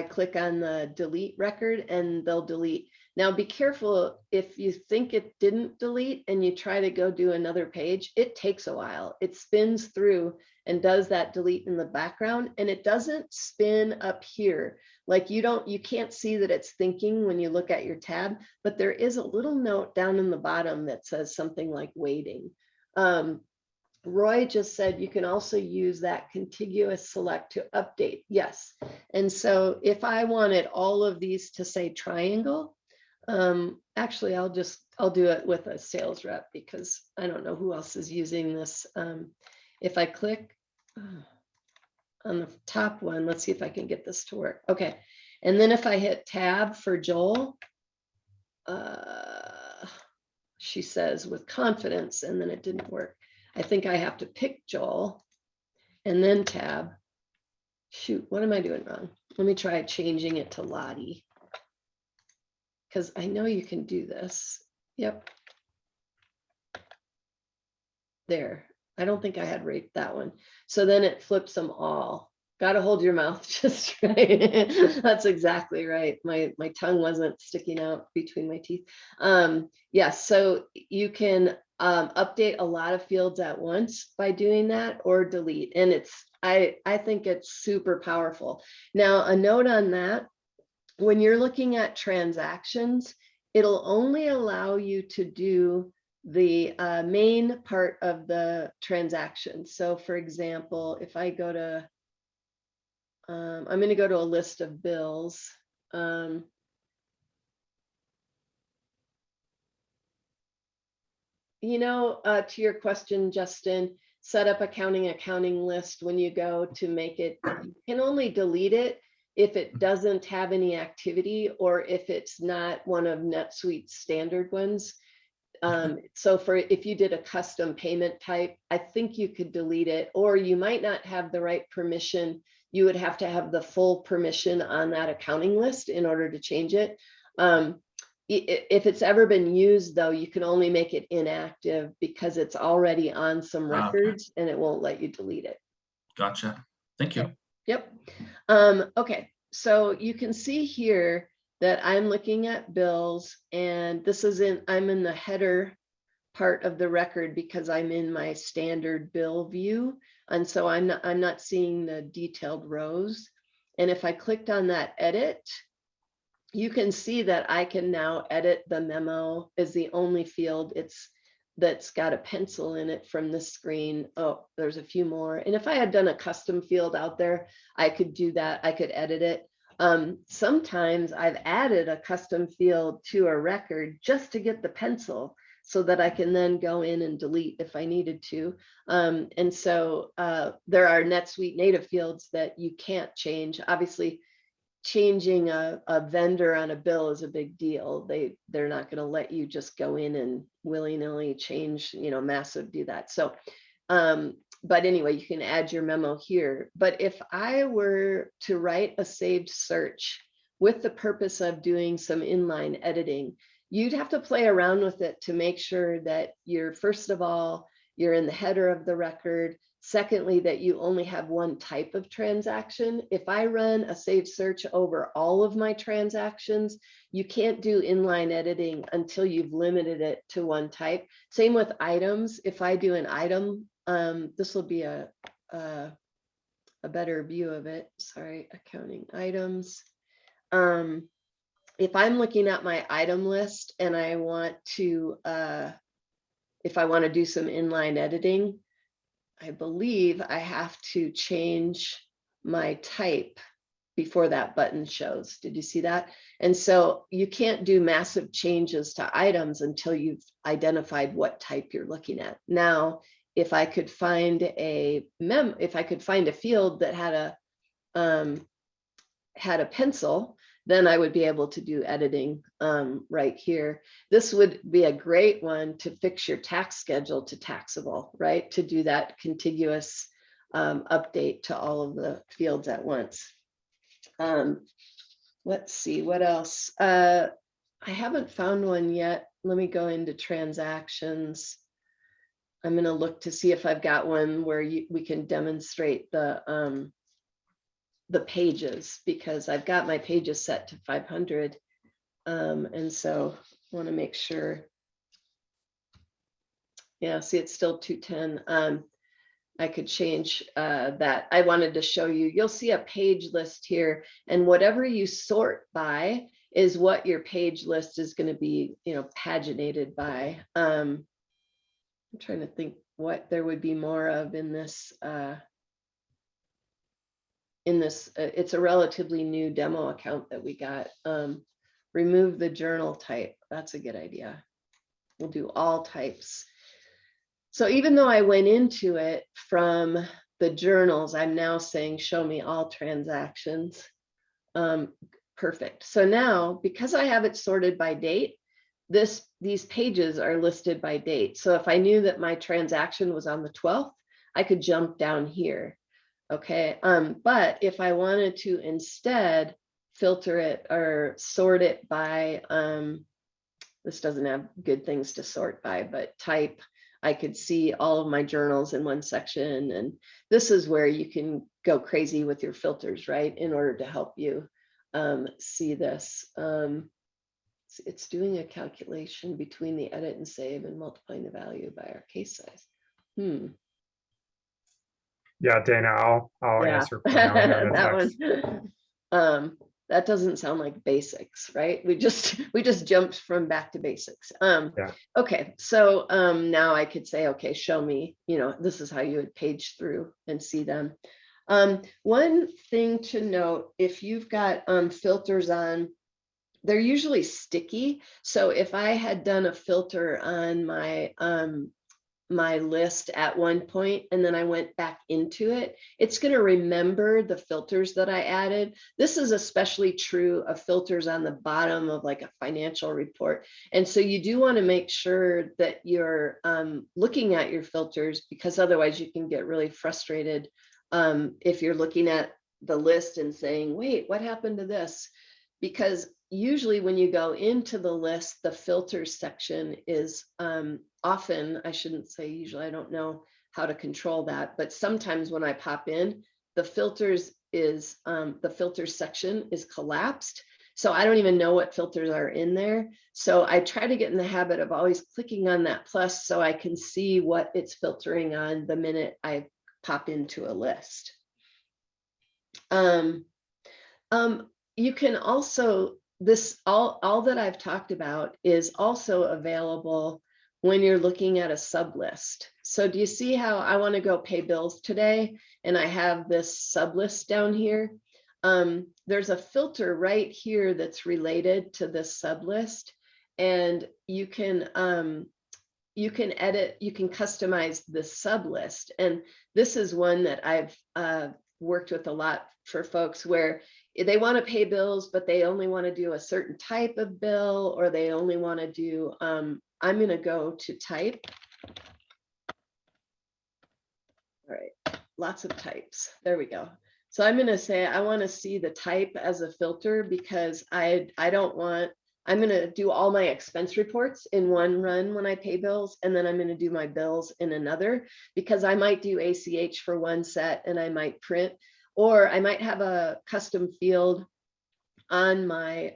click on the delete record and they'll delete. Now be careful if you think it didn't delete and you try to go do another page, it takes a while. It spins through and does that delete in the background, and it doesn't spin up here. Like you can't see that it's thinking when you look at your tab, but there is a little note down in the bottom that says something like waiting. Roy just said you can also use that contiguous select to update. Yes. And so if I wanted all of these to say triangle, actually, I'll do it with a sales rep because I don't know who else is using this. If I click on the top one, let's see if I can get this to work. Okay. And then if I hit tab for Joel, she says with confidence, and then it didn't work. I think I have to pick Joel and then tab. Shoot, what am I doing wrong? Let me try changing it to Lottie, because I know you can do this. Yep. There. I don't think I had raped that one. So then it flips them all. Got to hold your mouth just right. That's exactly right. My tongue wasn't sticking out between my teeth. Yes, so you can update a lot of fields at once by doing that, or delete. And I think it's super powerful. Now, a note on that, when you're looking at transactions, it'll only allow you to do the main part of the transaction. So for example, if I go to, I'm going to go to a list of bills. To your question, Justin, set up accounting list when you go to make it, you can only delete it if it doesn't have any activity, or if it's not one of NetSuite's standard ones. So if you did a custom payment type, I think you could delete it, or you might not have the right permission. You would have to have the full permission on that accounting list in order to change it. If it's ever been used, though, you can only make it inactive because it's already on some records, and it won't let you delete it. Gotcha. Thank you. Yep. Okay, so you can see here that I'm looking at bills, and this is I'm in the header part of the record because I'm in my standard bill view. And so I'm not seeing the detailed rows. And if I clicked on that edit, you can see that I can now edit the memo is the only field that's got a pencil in it from this screen. Oh, there's a few more. And if I had done a custom field out there, I could do that. I could edit it. Sometimes I've added a custom field to a record just to get the pencil so that I can then go in and delete if I needed to. And so there are NetSuite native fields that you can't change. Obviously, changing a vendor on a bill is a big deal. They're not going to let you just go in and willy-nilly change, massive do that. So but anyway, you can add your memo here. But if I were to write a saved search with the purpose of doing some inline editing, you'd have to play around with it to make sure that first of all, you're in the header of the record. Secondly, that you only have one type of transaction. If I run a saved search over all of my transactions, you can't do inline editing until you've limited it to one type. Same with items. If I do an item, this will be a better view of it. Sorry, accounting items. If I'm looking at my item list and I want to, if I want to do some inline editing, I believe I have to change my type before that button shows. Did you see that? And so you can't do massive changes to items until you've identified what type you're looking at. Now, if I could find a field that had a pencil, then I would be able to do editing right here. This would be a great one to fix your tax schedule to taxable, right? To do that contiguous update to all of the fields at once. Let's see, what else? I haven't found one yet. Let me go into transactions. I'm going to look to see if I've got one where we can demonstrate the pages, because I've got my pages set to 500. And so I want to make sure. Yeah, see, it's still 210. I could change that. I wanted to show you, you'll see a page list here, and whatever you sort by is what your page list is going to be, paginated by. I'm trying to think what there would be more of in this. It's a relatively new demo account that we got. Remove the journal type. That's a good idea. We'll do all types. So even though I went into it from the journals, I'm now saying, show me all transactions. Perfect. So now, because I have it sorted by date, these pages are listed by date. So if I knew that my transaction was on the 12th, I could jump down here. Okay, but if I wanted to instead filter it or sort it by, this doesn't have good things to sort by, but type, I could see all of my journals in one section. And this is where you can go crazy with your filters, right? In order to help you see this. It's doing a calculation between the edit and save and multiplying the value by our case size. Yeah, Dana, I'll answer for now here in a that one. That doesn't sound like basics, right? We just jumped from back to basics. Yeah. Okay, so now I could say, okay, show me, this is how you would page through and see them. One thing to note, if you've got filters on, they're usually sticky. So if I had done a filter on my my list at one point and then I went back into it, it's going to remember the filters that I added. This is especially true of filters on the bottom of like a financial report. And so you do want to make sure that you're looking at your filters, because otherwise you can get really frustrated if you're looking at the list and saying, wait, what happened to this? Because usually when you go into the list, the filters section is often, I shouldn't say usually, I don't know how to control that, but sometimes when I pop in, the filters section is collapsed. So I don't even know what filters are in there. So I try to get in the habit of always clicking on that plus so I can see what it's filtering on the minute I pop into a list. You can also, all that I've talked about is also available when you're looking at a sub list. So do you see how I want to go pay bills today? And I have this sub list down here. There's a filter right here that's related to this sub list. And you can edit, you can customize this sub list. And this is one that I've worked with a lot for folks where they want to pay bills, but they only want to do a certain type of bill, or they only want to do, I'm going to go to type. All right, lots of types. There we go. So I'm going to say, I want to see the type as a filter because I don't want, I'm going to do all my expense reports in one run when I pay bills. And then I'm going to do my bills in another, because I might do ACH for one set and I might print, or I might have a custom field on my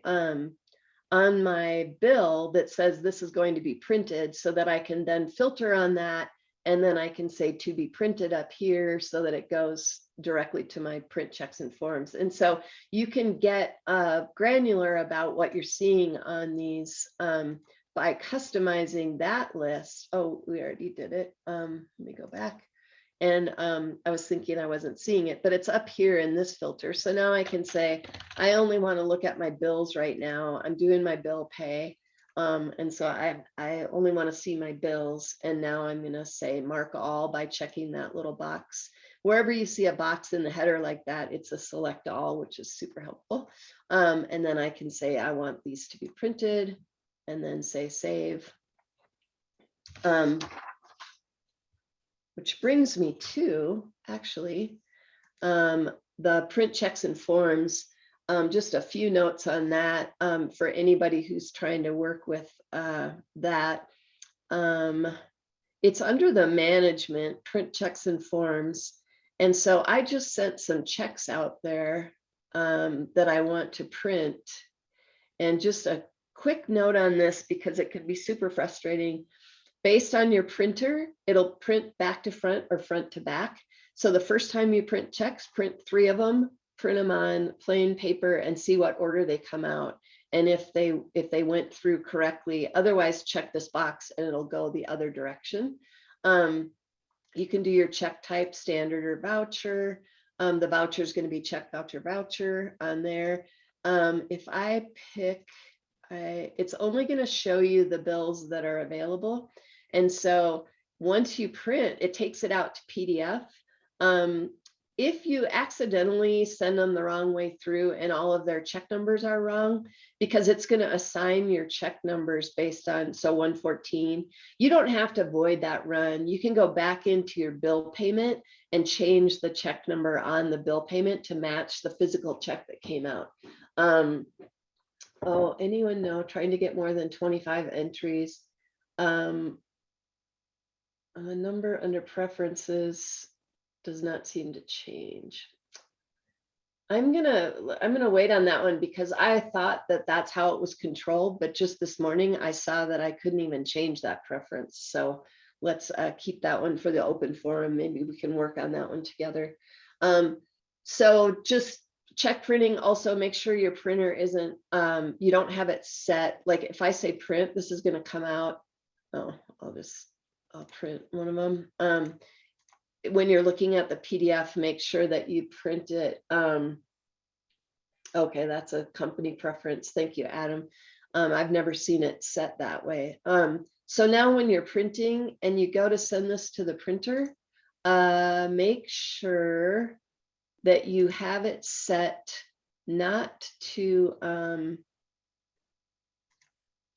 bill that says this is going to be printed, so that I can then filter on that. And then I can say to be printed up here so that it goes directly to my print checks and forms. And so you can get granular about what you're seeing on these by customizing that list. Oh, we already did it. Let me go back. And I was thinking I wasn't seeing it, but it's up here in this filter. So now I can say, I only want to look at my bills right now. I'm doing my bill pay. And so I only want to see my bills. And now I'm going to say mark all by checking that little box. Wherever you see a box in the header like that, it's a select all, which is super helpful. And then I can say, I want these to be printed, and then say save. Which brings me to actually the print checks and forms. Just a few notes on that for anybody who's trying to work with that. It's under the management, print checks and forms. And so I just sent some checks out there that I want to print. And just a quick note on this, because it could be super frustrating. Based on your printer, it'll print back to front or front to back. So the first time you print checks, print 3 of them, print them on plain paper and see what order they come out. And if they went through correctly, otherwise check this box and it'll go the other direction. You can do your check type, standard or voucher. The voucher is going to be check, voucher, voucher on there. If I pick, it's only going to show you the bills that are available. And so once you print, it takes it out to PDF. If you accidentally send them the wrong way through and all of their check numbers are wrong, because it's going to assign your check numbers based on, so 114, you don't have to void that run. You can go back into your bill payment and change the check number on the bill payment to match the physical check that came out. Oh, anyone know, trying to get more than 25 entries? The number under preferences does not seem to change. I'm gonna wait on that one, because I thought that that's how it was controlled, but just this morning I saw that I couldn't even change that preference. So let's keep that one for the open forum. Maybe we can work on that one together. So just check printing. Also make sure your printer isn't, you don't have it set. Like if I say print, this is going to come out. Oh, I'll print one of them. When you're looking at the PDF, make sure that you print it. Okay, that's a company preference. Thank you, Adam. I've never seen it set that way. So now when you're printing and you go to send this to the printer, make sure that you have it set not to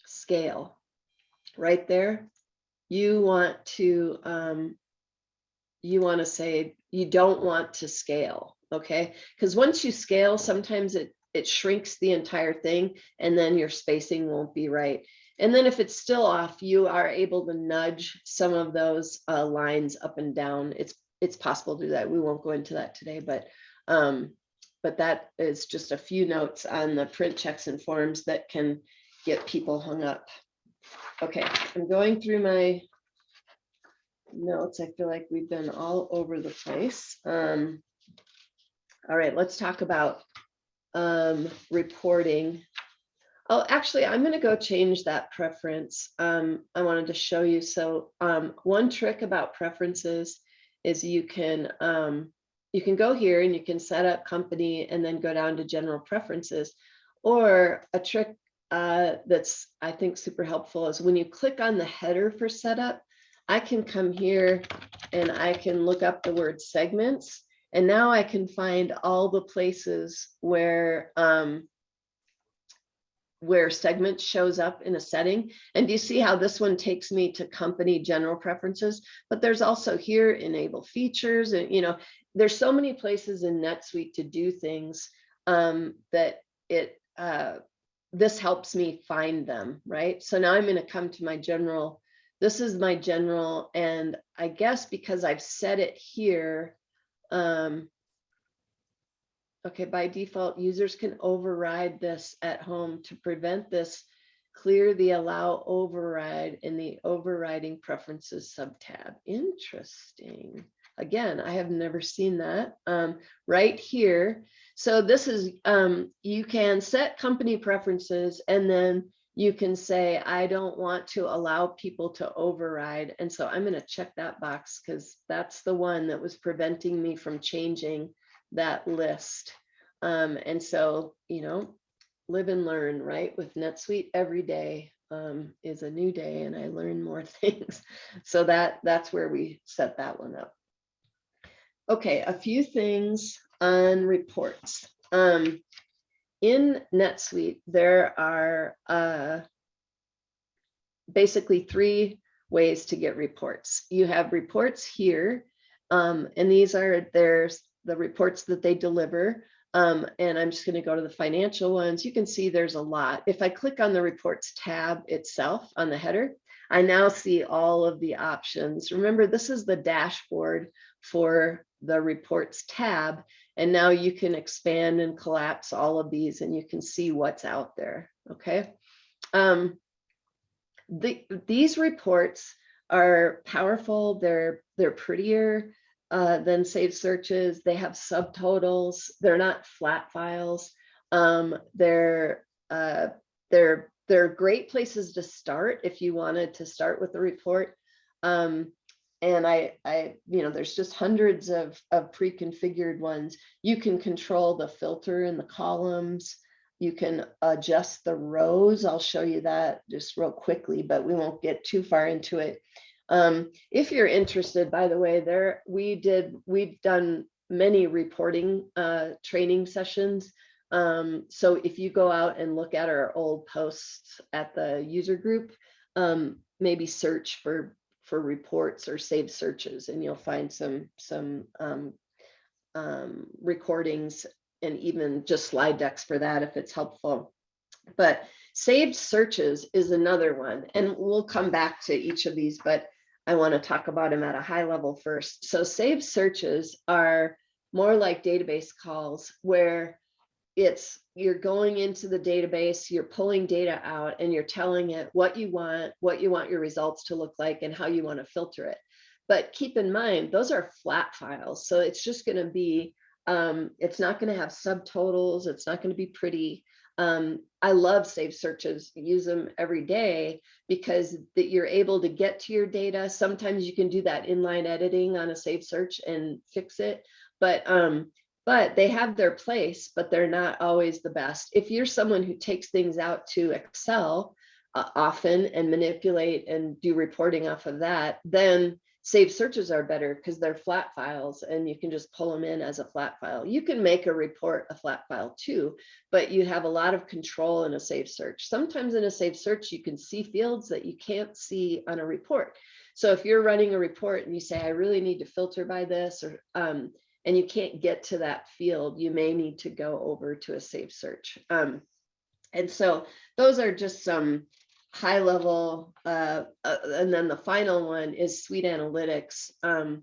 scale. Right there, you want to say you don't want to scale, okay? Because once you scale, sometimes it shrinks the entire thing, and then your spacing won't be right. And then if it's still off, you are able to nudge some of those lines up and down. It's possible to do that. We won't go into that today, but that is just a few notes on the print checks and forms that can get people hung up. Okay, I'm going through my notes. I feel like we've been all over the place. All right, let's talk about reporting. Oh, actually, I'm going to go change that preference. I wanted to show you. So one trick about preferences is you can go here and you can set up company and then go down to general preferences. Or a trick that's, I think, super helpful is when you click on the header for setup, I can come here and I can look up the word segments. And now I can find all the places where segment shows up in a setting. And do you see how this one takes me to company general preferences? But there's also here enable features, and there's so many places in NetSuite to do things that this helps me find them, right? So now I'm going to come to my general. This is my general, and I guess because I've set it here, okay, by default, users can override this at home. To prevent this, clear the allow override in the overriding preferences subtab. Interesting. Again, I have never seen that right here. So this is, you can set company preferences, and then you can say, I don't want to allow people to override. And so I'm going to check that box because that's the one that was preventing me from changing that list. And so, live and learn, right? With NetSuite, every day is a new day, and I learn more things. So that's where we set that one up. Okay, a few things on reports. In NetSuite, there are basically 3 ways to get reports. You have reports here, and there's the reports that they deliver. And I'm just going to go to the financial ones. You can see there's a lot. If I click on the reports tab itself on the header, I now see all of the options. Remember, this is the dashboard for the reports tab. And now you can expand and collapse all of these, and you can see what's out there. Okay. These reports are powerful. They're prettier than saved searches. They have subtotals. They're not flat files. They're great places to start if you wanted to start with a report. And there's just hundreds of pre-configured ones. You can control the filter in the columns. You can adjust the rows. I'll show you that just real quickly, but we won't get too far into it. If you're interested, by the way, we've done many reporting training sessions. So if you go out and look at our old posts at the user group, maybe search for reports or saved searches, and you'll find some recordings and even just slide decks for that if it's helpful. But saved searches is another one, and we'll come back to each of these, but I want to talk about them at a high level first. So saved searches are more like database calls, where you're going into the database, you're pulling data out, and you're telling it what you want your results to look like, and how you want to filter it. But keep in mind, those are flat files. So it's just going to be, it's not going to have subtotals. It's not going to be pretty. I love saved searches, use them every day, because that you're able to get to your data. Sometimes you can do that inline editing on a saved search and fix it. But they have their place, but they're not always the best. If you're someone who takes things out to Excel, often and manipulate and do reporting off of that, then saved searches are better because they're flat files and you can just pull them in as a flat file. You can make a report a flat file too, but you have a lot of control in a saved search. Sometimes in a saved search, you can see fields that you can't see on a report. So if you're running a report and you say, I really need to filter by this, or and you can't get to that field, you may need to go over to a saved search. And so those are just some high level, and then the final one is Suite Analytics. And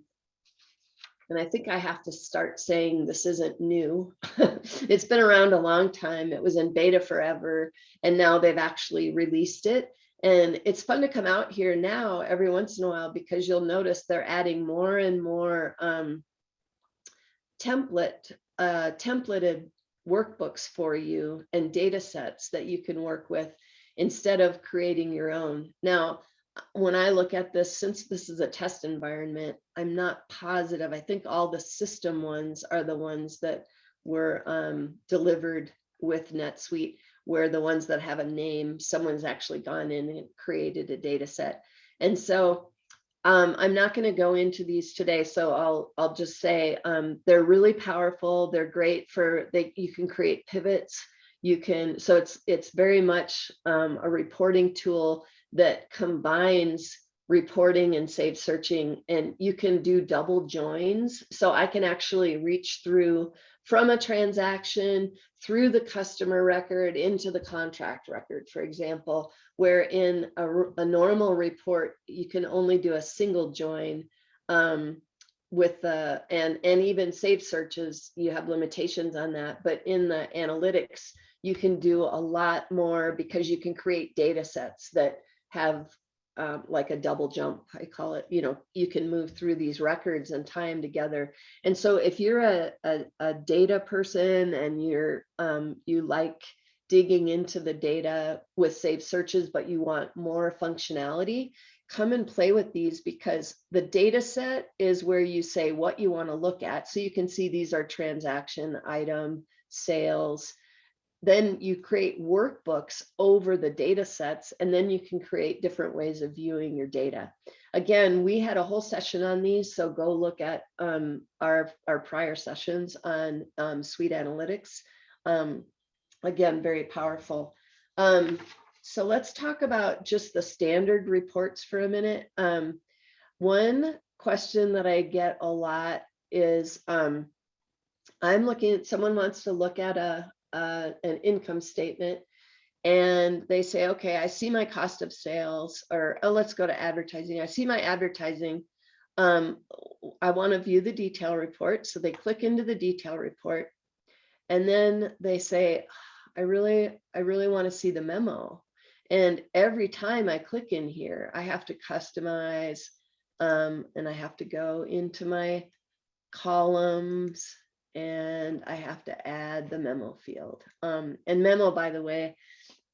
I think I have to start saying this isn't new. It's been around a long time. It was in beta forever, and now they've actually released it. And it's fun to come out here now every once in a while, because you'll notice they're adding more and more templated workbooks for you and data sets that you can work with instead of creating your own. Now, when I look at this, since this is a test environment, I'm not positive. I think all the system ones are the ones that were delivered with NetSuite, where the ones that have a name, someone's actually gone in and created a data set. And so I'm not going to go into these today, so I'll just say they're really powerful. They're great for you can create pivots. You can, so it's very much a reporting tool that combines reporting and saved searching, and you can do double joins. So I can actually reach through from a transaction through the customer record into the contract record, for example, where in a normal report, you can only do a single join with the, and even saved searches, you have limitations on that. But in the analytics, you can do a lot more because you can create data sets that have like a double jump, I call it. You know, you can move through these records and tie them together. And so if you're a data person and you're you like digging into the data with saved searches, but you want more functionality, come and play with these, because the data set is where you say what you want to look at. So you can see these are transaction, item, sales. Then you create workbooks over the data sets, and then you can create different ways of viewing your data. Again, we had a whole session on these, so go look at our prior sessions on Suite Analytics. Again, very powerful. So let's talk about just the standard reports for a minute. One question that I get a lot is I'm looking at, someone wants to look at an income statement, and they say, okay, I see my cost of sales, or oh, let's go to advertising. I see my advertising. I want to view the detail report. So they click into the detail report, and then they say, I really want to see the memo. And every time I click in here, I have to customize, and I have to go into my columns, and I have to add the memo field. And memo, by the way,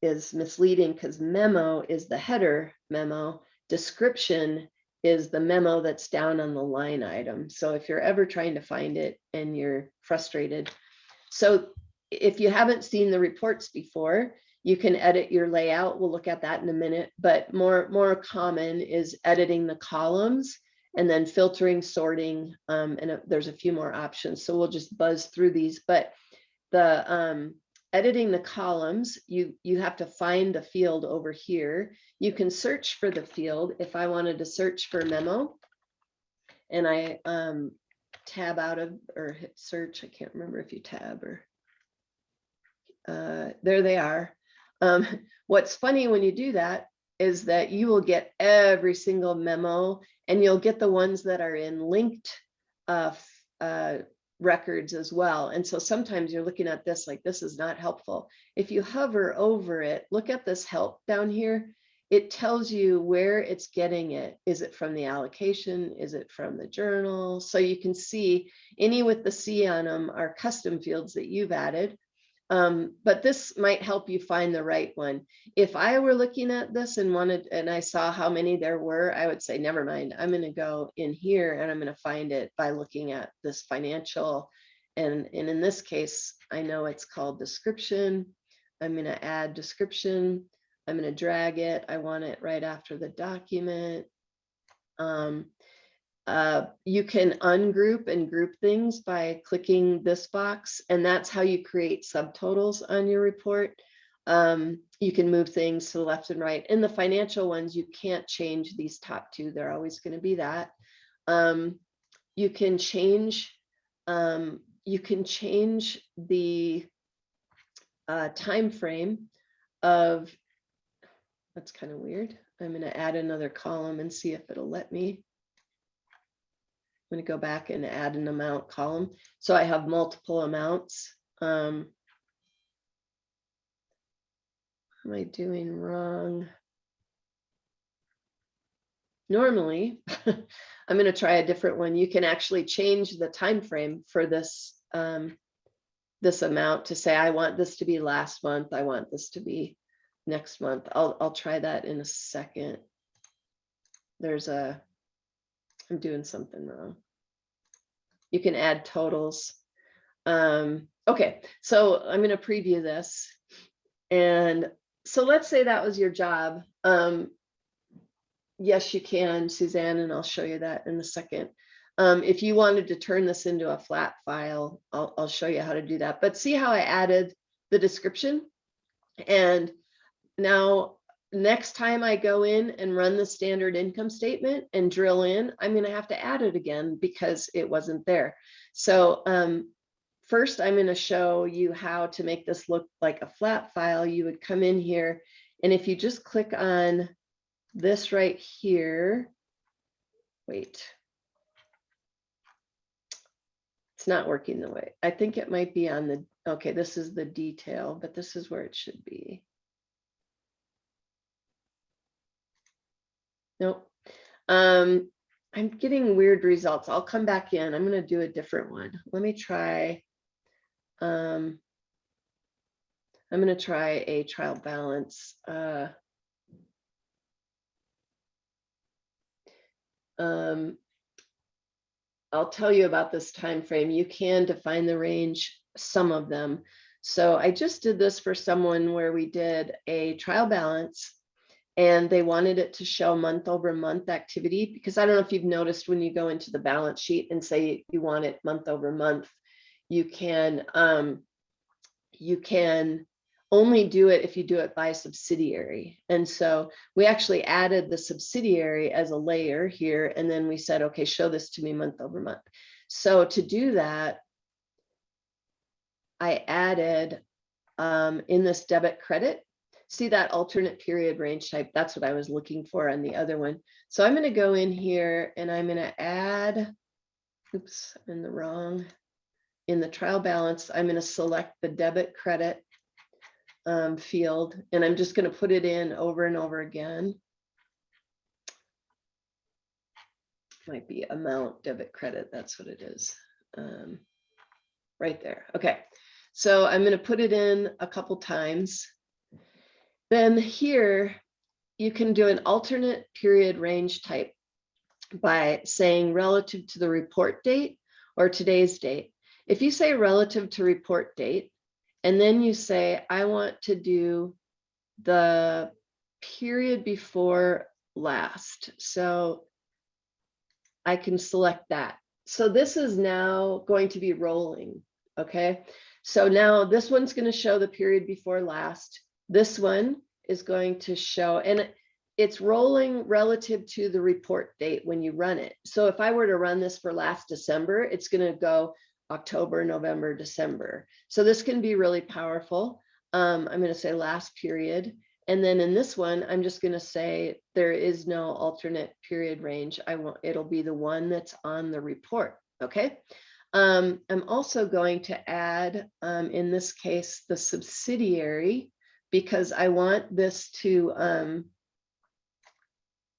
is misleading because memo is the header memo. Description is the memo that's down on the line item. So if you're ever trying to find it and you're frustrated. So if you haven't seen the reports before, you can edit your layout. We'll look at that in a minute, but more common is editing the columns and then filtering, sorting, and there's a few more options. So we'll just buzz through these, but the editing the columns, you have to find the field over here. You can search for the field. If I wanted to search for memo, and I tab out of, or hit search, I can't remember if you tab or, there they are. What's funny when you do that is that you will get every single memo, and you'll get the ones that are in linked records as well. And so sometimes you're looking at this like, this is not helpful. If you hover over it, look at this help down here. It tells you where it's getting it. Is it from the allocation? Is it from the journal? So you can see any with the C on them are custom fields that you've added. But this might help you find the right one. If I were looking at this and I saw how many there were, I would say, never mind, I'm going to go in here and I'm going to find it by looking at this financial. And in this case, I know it's called description. I'm going to add description. I'm going to drag it. I want it right after the document. You can ungroup and group things by clicking this box, and that's how you create subtotals on your report. You can move things to the left and right. In the financial ones, you can't change these top two. They're always going to be that. You can change the time frame of, that's kind of weird. I'm going to add another column and see if it'll let me. I'm going to go back and add an amount column. So I have multiple amounts. What am I doing wrong? Normally, I'm going to try a different one. You can actually change the time frame for this this amount to say, I want this to be last month. I want this to be next month. I'll try that in a second. I'm doing something wrong. You can add totals. Okay, so I'm going to preview this. And so let's say that was your job. Yes, you can, Suzanne, and I'll show you that in a second. If you wanted to turn this into a flat file, I'll show you how to do that. But see how I added the description? And now next time I go in and run the standard income statement and drill in, I'm going to have to add it again because it wasn't there. So first, I'm going to show you how to make this look like a flat file. You would come in here, and if you just click on this right here, wait, it's not working the way. I think it might be on the, okay, this is the detail, but this is where it should be. Nope. I'm getting weird results. I'll come back in. I'm going to do a different one. Let me try. I'm going to try a trial balance. I'll tell you about this time frame. You can define the range, some of them. So I just did this for someone where we did a trial balance, and they wanted it to show month over month activity, because I don't know if you've noticed when you go into the balance sheet and say you want it month over month, you can only do it if you do it by subsidiary. And so we actually added the subsidiary as a layer here, and then we said, okay, show this to me month over month. So to do that, I added in this debit credit, see that alternate period range type? That's what I was looking for on the other one. So I'm going to go in here and I'm going to add, oops, I'm in the wrong, in the trial balance, I'm going to select the debit credit field, and I'm just going to put it in over and over again. Might be amount debit credit. That's what it is. Right there. Okay. So I'm going to put it in a couple times. Then here you can do an alternate period range type by saying relative to the report date or today's date. If you say relative to report date, and then you say, I want to do the period before last. So I can select that. So this is now going to be rolling. Okay. So now this one's going to show the period before last. This one is going to show, and it's rolling relative to the report date when you run it. So if I were to run this for last December, it's going to go October, November, December. So this can be really powerful. I'm going to say last period. And then in this one, I'm just going to say there is no alternate period range. It'll be the one that's on the report. Okay. I'm also going to add, in this case, the subsidiary, because I want this to,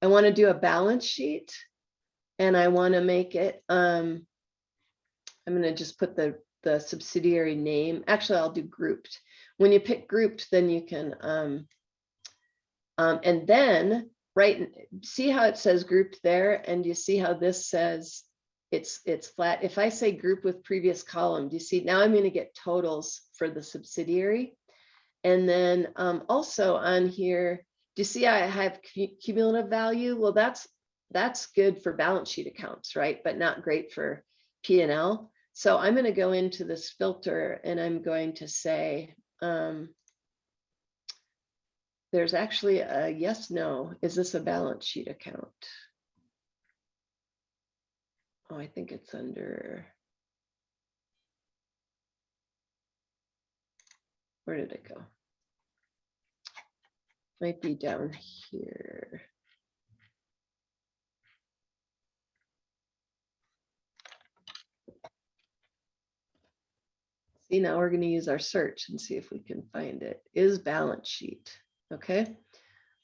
I want to do a balance sheet, and I want to make it, I'm going to just put the subsidiary name. Actually, I'll do grouped. When you pick grouped, then you can, and then, right, see how it says grouped there, and you see how this says it's flat. If I say group with previous column, do you see, now I'm going to get totals for the subsidiary. And then also on here, do you see I have cumulative value? Well, that's good for balance sheet accounts, right? But not great for P&L. So I'm going to go into this filter and I'm going to say, there's actually a yes, no. Is this a balance sheet account? Oh, I think it's under, where did it go? Might be down here. See, now we're going to use our search and see if we can find it. Is balance sheet. Okay.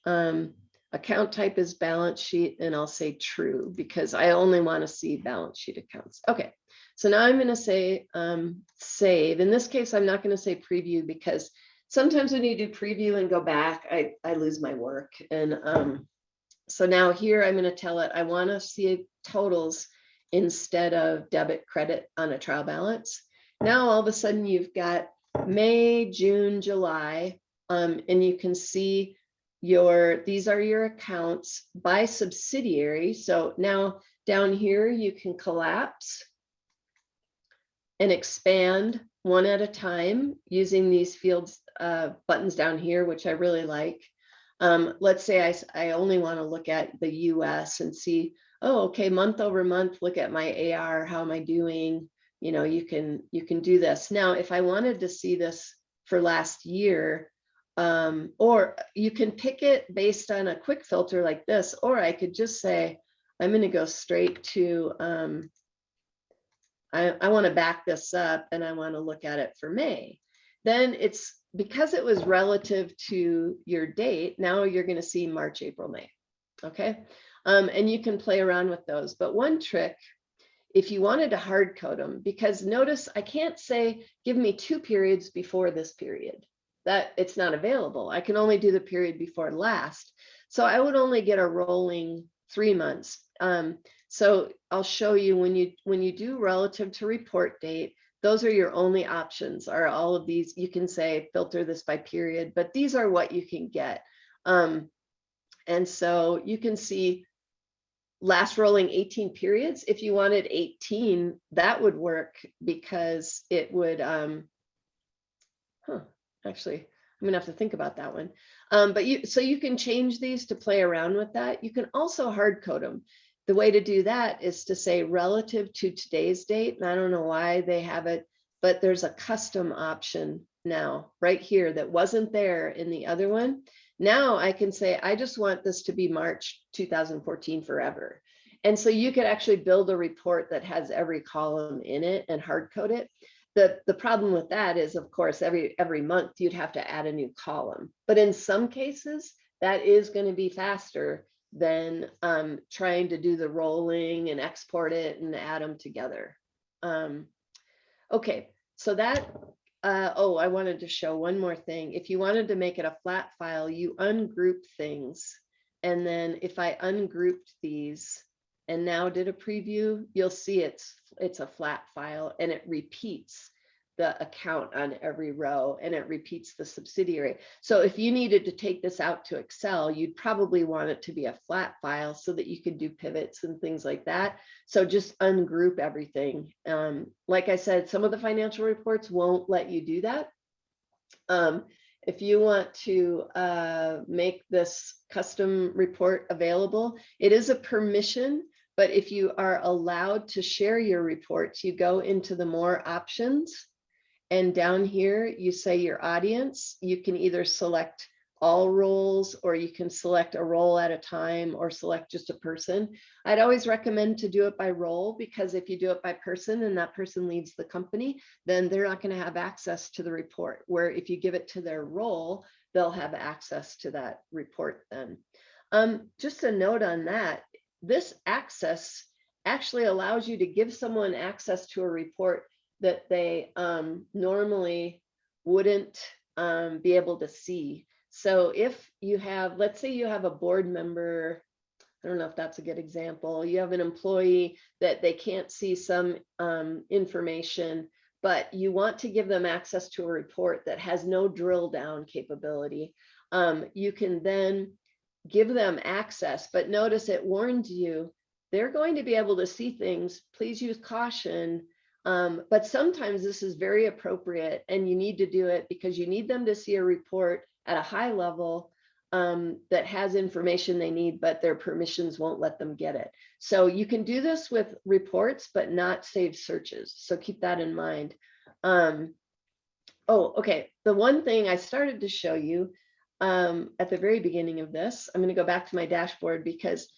Account type is balance sheet, and I'll say true because I only want to see balance sheet accounts. Okay. So now I'm going to say save. In this case, I'm not going to say preview because sometimes when you do preview and go back, I lose my work. And so now here I'm going to tell it I want to see totals instead of debit credit on a trial balance. Now all of a sudden you've got May, June, July, and you can see these are your accounts by subsidiary. So now down here you can collapse and expand one at a time using these fields buttons down here, which I really like. Let's say I only want to look at the US and see, oh, okay, month over month, look at my AR, how am I doing? You know, you can do this. Now, if I wanted to see this for last year, or you can pick it based on a quick filter like this, or I could just say, I'm going to go straight to, I want to back this up and I want to look at it for May. Then it's because it was relative to your date. Now you're going to see March, April, May. Okay. And you can play around with those. But one trick, if you wanted to hard code them, because notice I can't say, give me 2 periods before this period. That it's not available. I can only do the period before last. So I would only get a rolling 3 months. So I'll show you when you do relative to report date, those are your only options are all of these. You can say filter this by period, but these are what you can get. And so you can see last rolling 18 periods. If you wanted 18, that would work because it would, actually, I'm gonna have to think about that one. But you can change these to play around with that. You can also hard code them. The way to do that is to say relative to today's date. And I don't know why they have it, but there's a custom option now right here that wasn't there in the other one. Now I can say, I just want this to be March 2014 forever. And so you could actually build a report that has every column in it and hard code it. The problem with that is, of course, every month you'd have to add a new column. But in some cases, that is going to be faster than trying to do the rolling and export it and add them together. Okay, so that, I wanted to show one more thing. If you wanted to make it a flat file, you ungroup things. And then if I ungrouped these and now did a preview, you'll see it's a flat file and it repeats the account on every row and it repeats the subsidiary. So if you needed to take this out to Excel, you'd probably want it to be a flat file so that you could do pivots and things like that. So just ungroup everything. Like I said, some of the financial reports won't let you do that. If you want to make this custom report available, it is a permission, but if you are allowed to share your reports, you go into the more options. And down here, you say your audience. You can either select all roles, or you can select a role at a time, or select just a person. I'd always recommend to do it by role, because if you do it by person and that person leaves the company, then they're not going to have access to the report. Where if you give it to their role, they'll have access to that report then. Just a note on that, this access actually allows you to give someone access to a report that they normally wouldn't be able to see. So if you have, let's say you have a board member, I don't know if that's a good example, you have an employee that they can't see some information, but you want to give them access to a report that has no drill down capability. You can then give them access, but notice it warns you, they're going to be able to see things. Please use caution. But sometimes this is very appropriate and you need to do it because you need them to see a report at a high level that has information they need, but their permissions won't let them get it. So you can do this with reports, but not save searches. So keep that in mind. Oh, okay. The one thing I started to show you at the very beginning of this, I'm going to go back to my dashboard because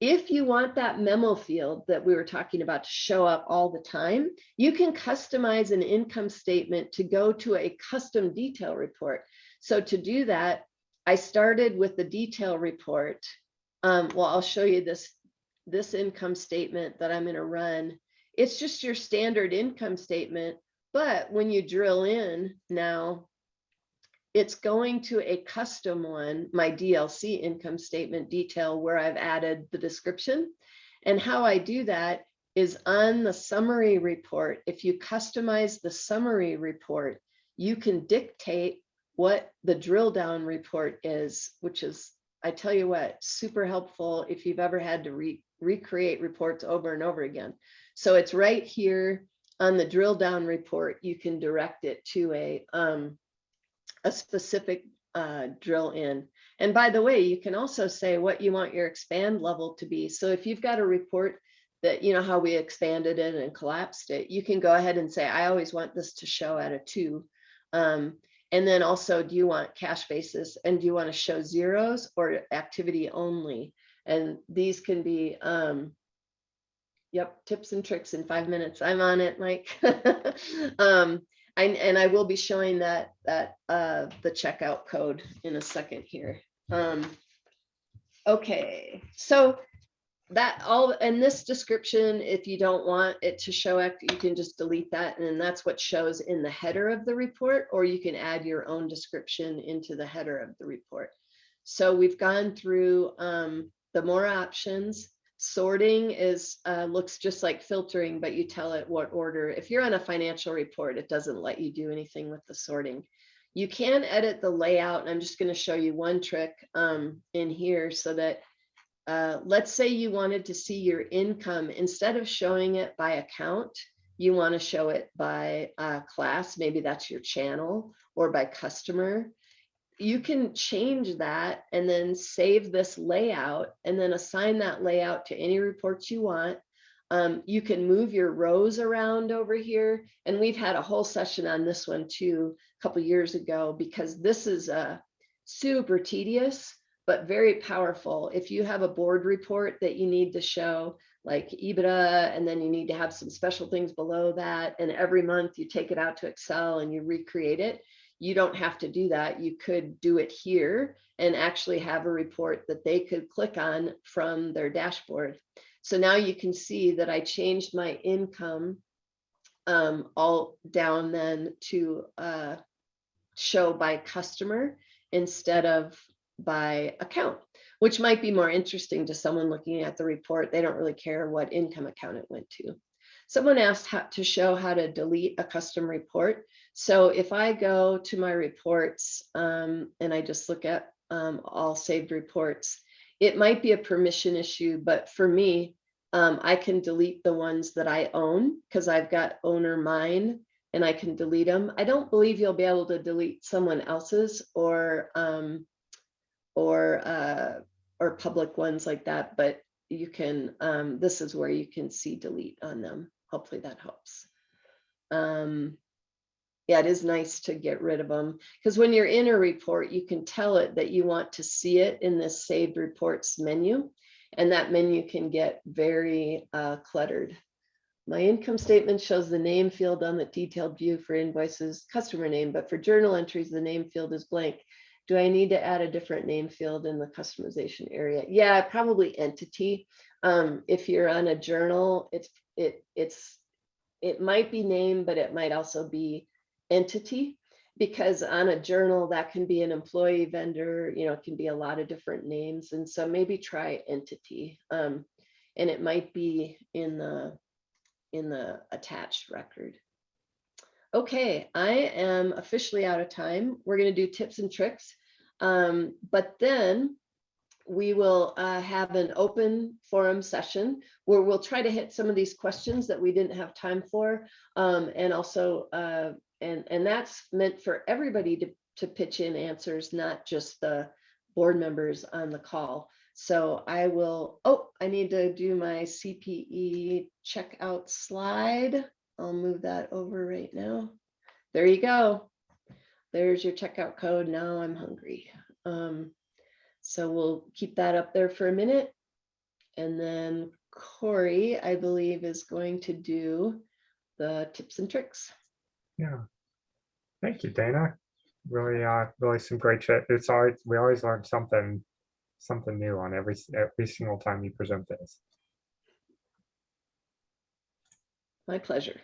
if you want that memo field that we were talking about to show up all the time, you can customize an income statement to go to a custom detail report. So to do that, I started with the detail report. Well, I'll show you this income statement that I'm going to run. It's just your standard income statement, but when you drill in now, it's going to a custom one, my DLC income statement detail, where I've added the description. And how I do that is on the summary report. If you customize the summary report, you can dictate what the drill down report is, which is, I tell you what, super helpful if you've ever had to recreate reports over and over again. So it's right here on the drill down report. You can direct it to a specific drill in. And by the way, you can also say what you want your expand level to be. So if you've got a report that, you know, how we expanded it and collapsed it, you can go ahead and say, I always want this to show at a 2. And then also, do you want cash basis and do you want to show zeros or activity only? And these can be, yep, tips and tricks in 5 minutes. I'm on it, Mike. And I will be showing that the checkout code in a second here. Okay, so that all in this description, if you don't want it to show up, you can just delete that. And then that's what shows in the header of the report, or you can add your own description into the header of the report. So we've gone through the more options. Sorting is looks just like filtering, but you tell it what order. If you're on a financial report, it doesn't let you do anything with the sorting. You can edit the layout, and I'm just going to show you one trick in here so that let's say you wanted to see your income. Instead of showing it by account, you want to show it by class. Maybe that's your channel, or by customer. You can change that and then save this layout and then assign that layout to any reports you want. You can move your rows around over here. And we've had a whole session on this one too, a couple years ago, because this is super tedious, but very powerful. If you have a board report that you need to show, like EBITDA, and then you need to have some special things below that, and every month you take it out to Excel and you recreate it, you don't have to do that. You could do it here and actually have a report that they could click on from their dashboard. So now you can see that I changed my income all down then to show by customer instead of by account, which might be more interesting to someone looking at the report. They don't really care what income account it went to. Someone asked how to show how to delete a custom report. So if I go to my reports and I just look at all saved reports, it might be a permission issue, but for me, I can delete the ones that I own because I've got owner mine and I can delete them. I don't believe you'll be able to delete someone else's or public ones like that, but you can, this is where you can see delete on them. Hopefully that helps. Yeah, it is nice to get rid of them because when you're in a report, you can tell it that you want to see it in this saved reports menu, and that menu can get very cluttered. My income statement shows the name field on the detailed view for invoices, customer name, but for journal entries, the name field is blank. Do I need to add a different name field in the customization area? Yeah, probably entity. If you're on a journal, it might be name, but it might also be entity, because on a journal that can be an employee, vendor, you know, it can be a lot of different names. And so maybe try entity, and it might be in the attached record. Okay, I am officially out of time. We're going to do tips and tricks. But then we will have an open forum session where we'll try to hit some of these questions that we didn't have time for. And also, and that's meant for everybody to pitch in answers, not just the board members on the call. So I will, oh, I need to do my CPE checkout slide. I'll move that over right now. There you go. There's your checkout code. Now I'm hungry. So we'll keep that up there for a minute. And then Corey, I believe, is going to do the tips and tricks. Yeah. Thank you, Dana. Really, really some great shit. We always learn something new on every single time you present this. My pleasure.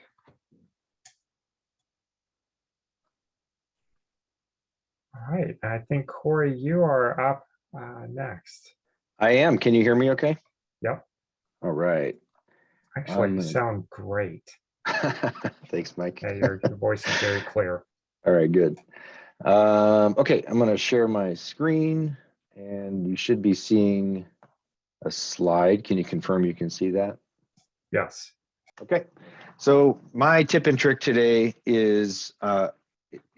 All right, I think Corey, you are up next. I am. Can you hear me okay? Yep. All right. Actually, you sound great. Thanks, Mike. Yeah, your voice is very clear. All right, good. Okay, I'm going to share my screen and you should be seeing a slide. Can you confirm you can see that? Yes. Okay, so my tip and trick today is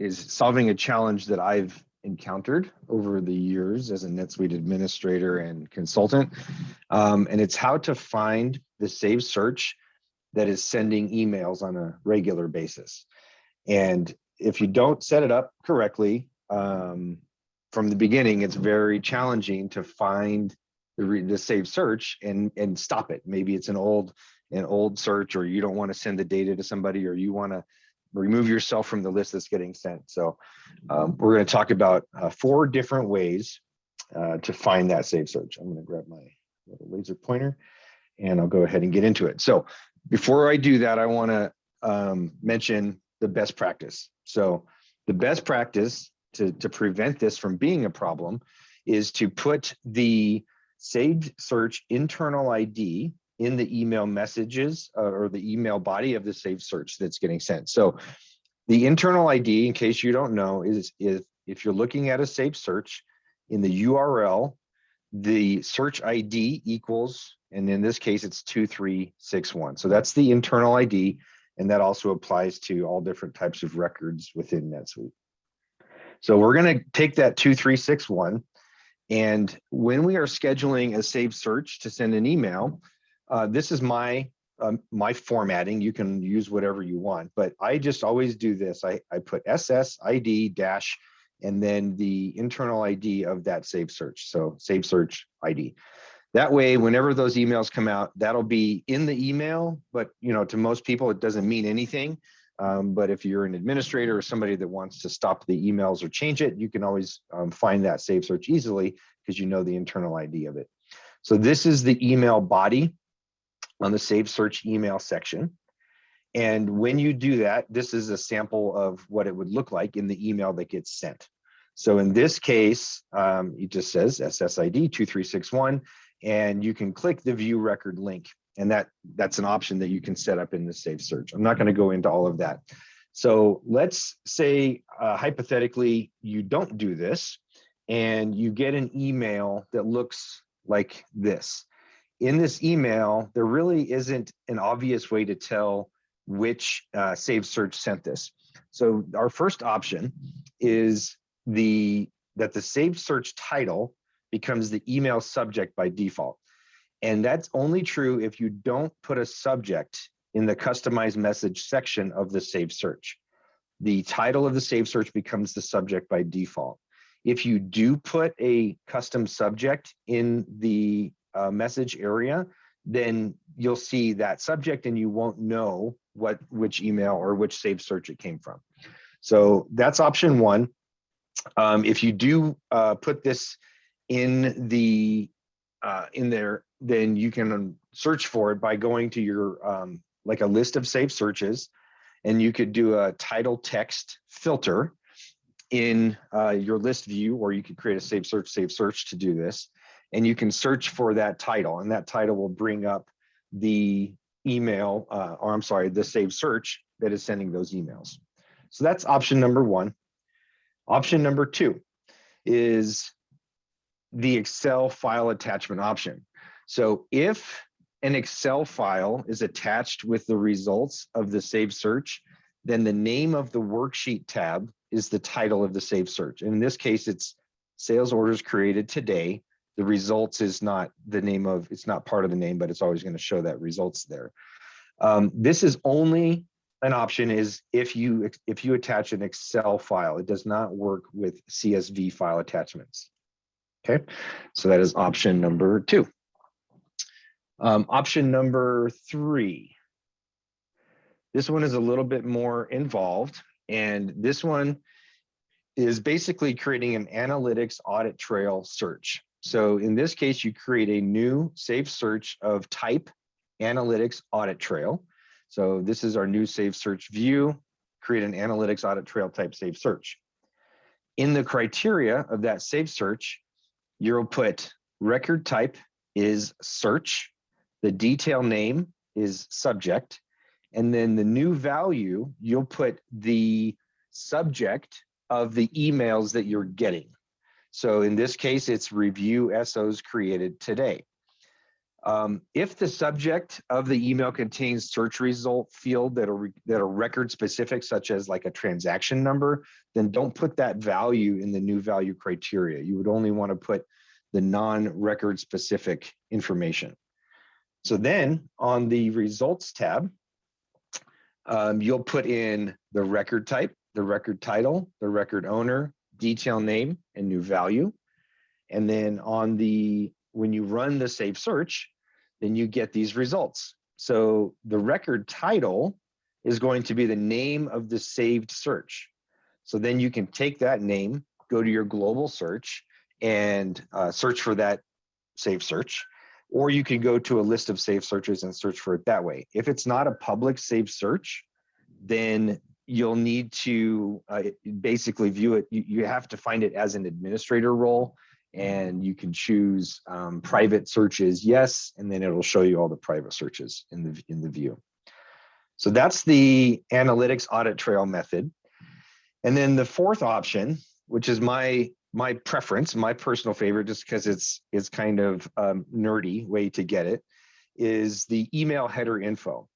solving a challenge that I've encountered over the years as a NetSuite administrator and consultant. And it's how to find the saved search that is sending emails on a regular basis. And if you don't set it up correctly from the beginning, it's very challenging to find the saved search and stop it. Maybe it's an old search, or you don't want to send the data to somebody, or you want to remove yourself from the list that's getting sent. So we're going to talk about 4 different ways to find that saved search. I'm going to grab my little laser pointer and I'll go ahead and get into it. So before I do that, I want to mention the best practice. So the best practice to prevent this from being a problem is to put the saved search internal ID in the email messages or the email body of the saved search that's getting sent. So the internal ID, in case you don't know, is if you're looking at a saved search in the URL, the search ID equals, and in this case, it's 2361. So that's the internal ID, and that also applies to all different types of records within NetSuite. So we're going to take that 2361, and when we are scheduling a saved search to send an email, this is my formatting. You can use whatever you want, but I just always do this. I put SS ID dash and then the internal ID of that saved search. So saved search ID. That way, whenever those emails come out, that'll be in the email, but to most people, it doesn't mean anything. But if you're an administrator or somebody that wants to stop the emails or change it, you can always find that saved search easily because you know the internal ID of it. So this is the email body on the saved search email section. And when you do that, this is a sample of what it would look like in the email that gets sent. So in this case, it just says SSID 2361, and you can click the view record link. And that's an option that you can set up in the saved search. I'm not going to go into all of that. So let's say hypothetically you don't do this and you get an email that looks like this. In this email, there really isn't an obvious way to tell which saved search sent this. So our first option is that the saved search title becomes the email subject by default. And that's only true if you don't put a subject in the customized message section of the saved search. The title of the saved search becomes the subject by default. If you do put a custom subject in the message area, then you'll see that subject and you won't know which email or which saved search it came from. So that's option 1. If you do put this in there, then you can search for it by going to your like a list of saved searches, and you could do a title text filter in your list view, or you could create a saved search to do this, and you can search for that title, and that title will bring up the email, or I'm sorry, the saved search that is sending those emails. So that's option number one. Option number two is the Excel file attachment option. So if an Excel file is attached with the results of the saved search, then the name of the worksheet tab is the title of the saved search. And in this case, it's sales orders created today. The results is not the name of, it's not part of the name, but it's always going to show that results there. This is only an option is if you attach an Excel file. It does not work with CSV file attachments. Okay, so that is option number two. Option number three. This one is a little bit more involved, and this one is basically creating an analytics audit trail search. So in this case, you create a new saved search of type analytics audit trail. So this is our new saved search view, create an analytics audit trail type saved search. In the criteria of that saved search, you'll put record type is search, the detail name is subject, and then the new value, you'll put the subject of the emails that you're getting. So in this case, it's review SOs created today. If the subject of the email contains search result field that are record specific, such as like a transaction number, then don't put that value in the new value criteria. You would only want to put the non-record specific information. So then on the results tab, you'll put in the record type, the record title, the record owner, detail name, and new value. And then on the, when you run the save search, then you get these results. So the record title is going to be the name of the saved search. So then you can take that name, go to your global search and search for that saved search, or you can go to a list of saved searches and search for it that way. If it's not a public saved search, then you'll need to basically view it. You have to find it as an administrator role, and you can choose private searches, yes, and then it'll show you all the private searches in the view. So that's the analytics audit trail method. And then the fourth option, which is my preference, my personal favorite, just because it's kind of nerdy way to get it, is the email header info.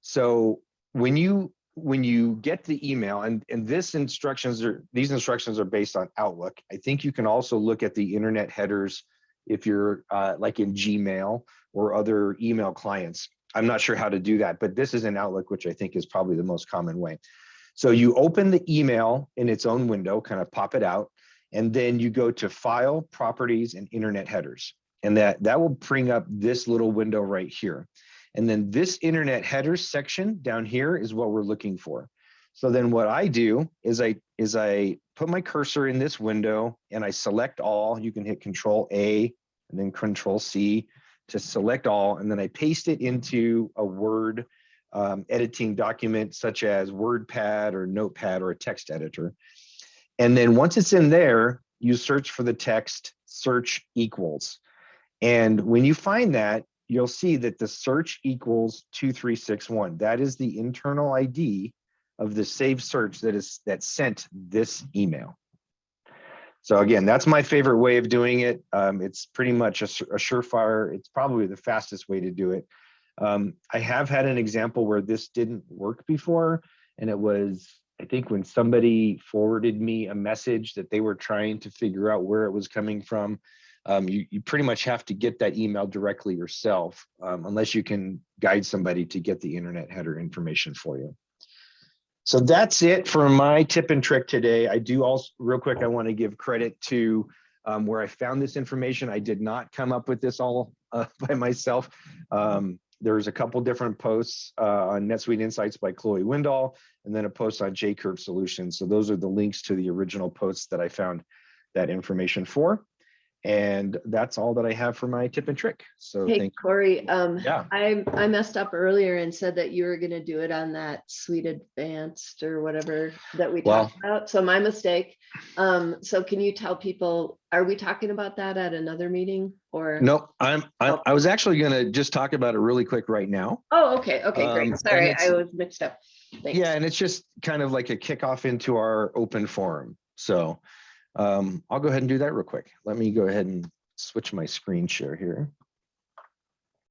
So when you get the email, and these instructions are based on Outlook. I think you can also look at the internet headers if you're like in Gmail or other email clients. I'm not sure how to do that, but this is in Outlook, which I think is probably the most common way. So you open the email in its own window, kind of pop it out, and then you go to File, Properties, and Internet Headers. And that will bring up this little window right here. And then this internet headers section down here is what we're looking for. So then what I do is I put my cursor in this window and I select all. You can hit Control A and then Control C to select all. And then I paste it into a Word editing document such as WordPad or Notepad or a text editor. And then once it's in there, you search for the text search equals. And when you find that, you'll see that the search equals 2361. That is the internal ID of the saved search that sent this email. So again, that's my favorite way of doing it. It's pretty much a surefire. It's probably the fastest way to do it. I have had an example where this didn't work before, and it was, I think, when somebody forwarded me a message that they were trying to figure out where it was coming from. You pretty much have to get that email directly yourself, unless you can guide somebody to get the internet header information for you. So that's it for my tip and trick today. I do also, real quick, I want to give credit to where I found this information. I did not come up with this all by myself. There's a couple different posts on NetSuite Insights by Chloe Windall, and then a post on J-Curve Solutions. So those are the links to the original posts that I found that information for. And that's all that I have for my tip and trick. So Hey, thank Corey, Yeah. I messed up earlier and said that you were gonna do it on that Suite Advanced or whatever that we Well- talked about. So my mistake. So can you tell people, are we talking about that at another meeting or? No, I was actually going to just talk about it really quick right now. Oh, okay, great. and Sorry, it's- I was mixed up. Thanks. Yeah, and it's just kind of like a kickoff into our open forum. So I'll go ahead and do that real quick. Let me go ahead and switch my screen share here.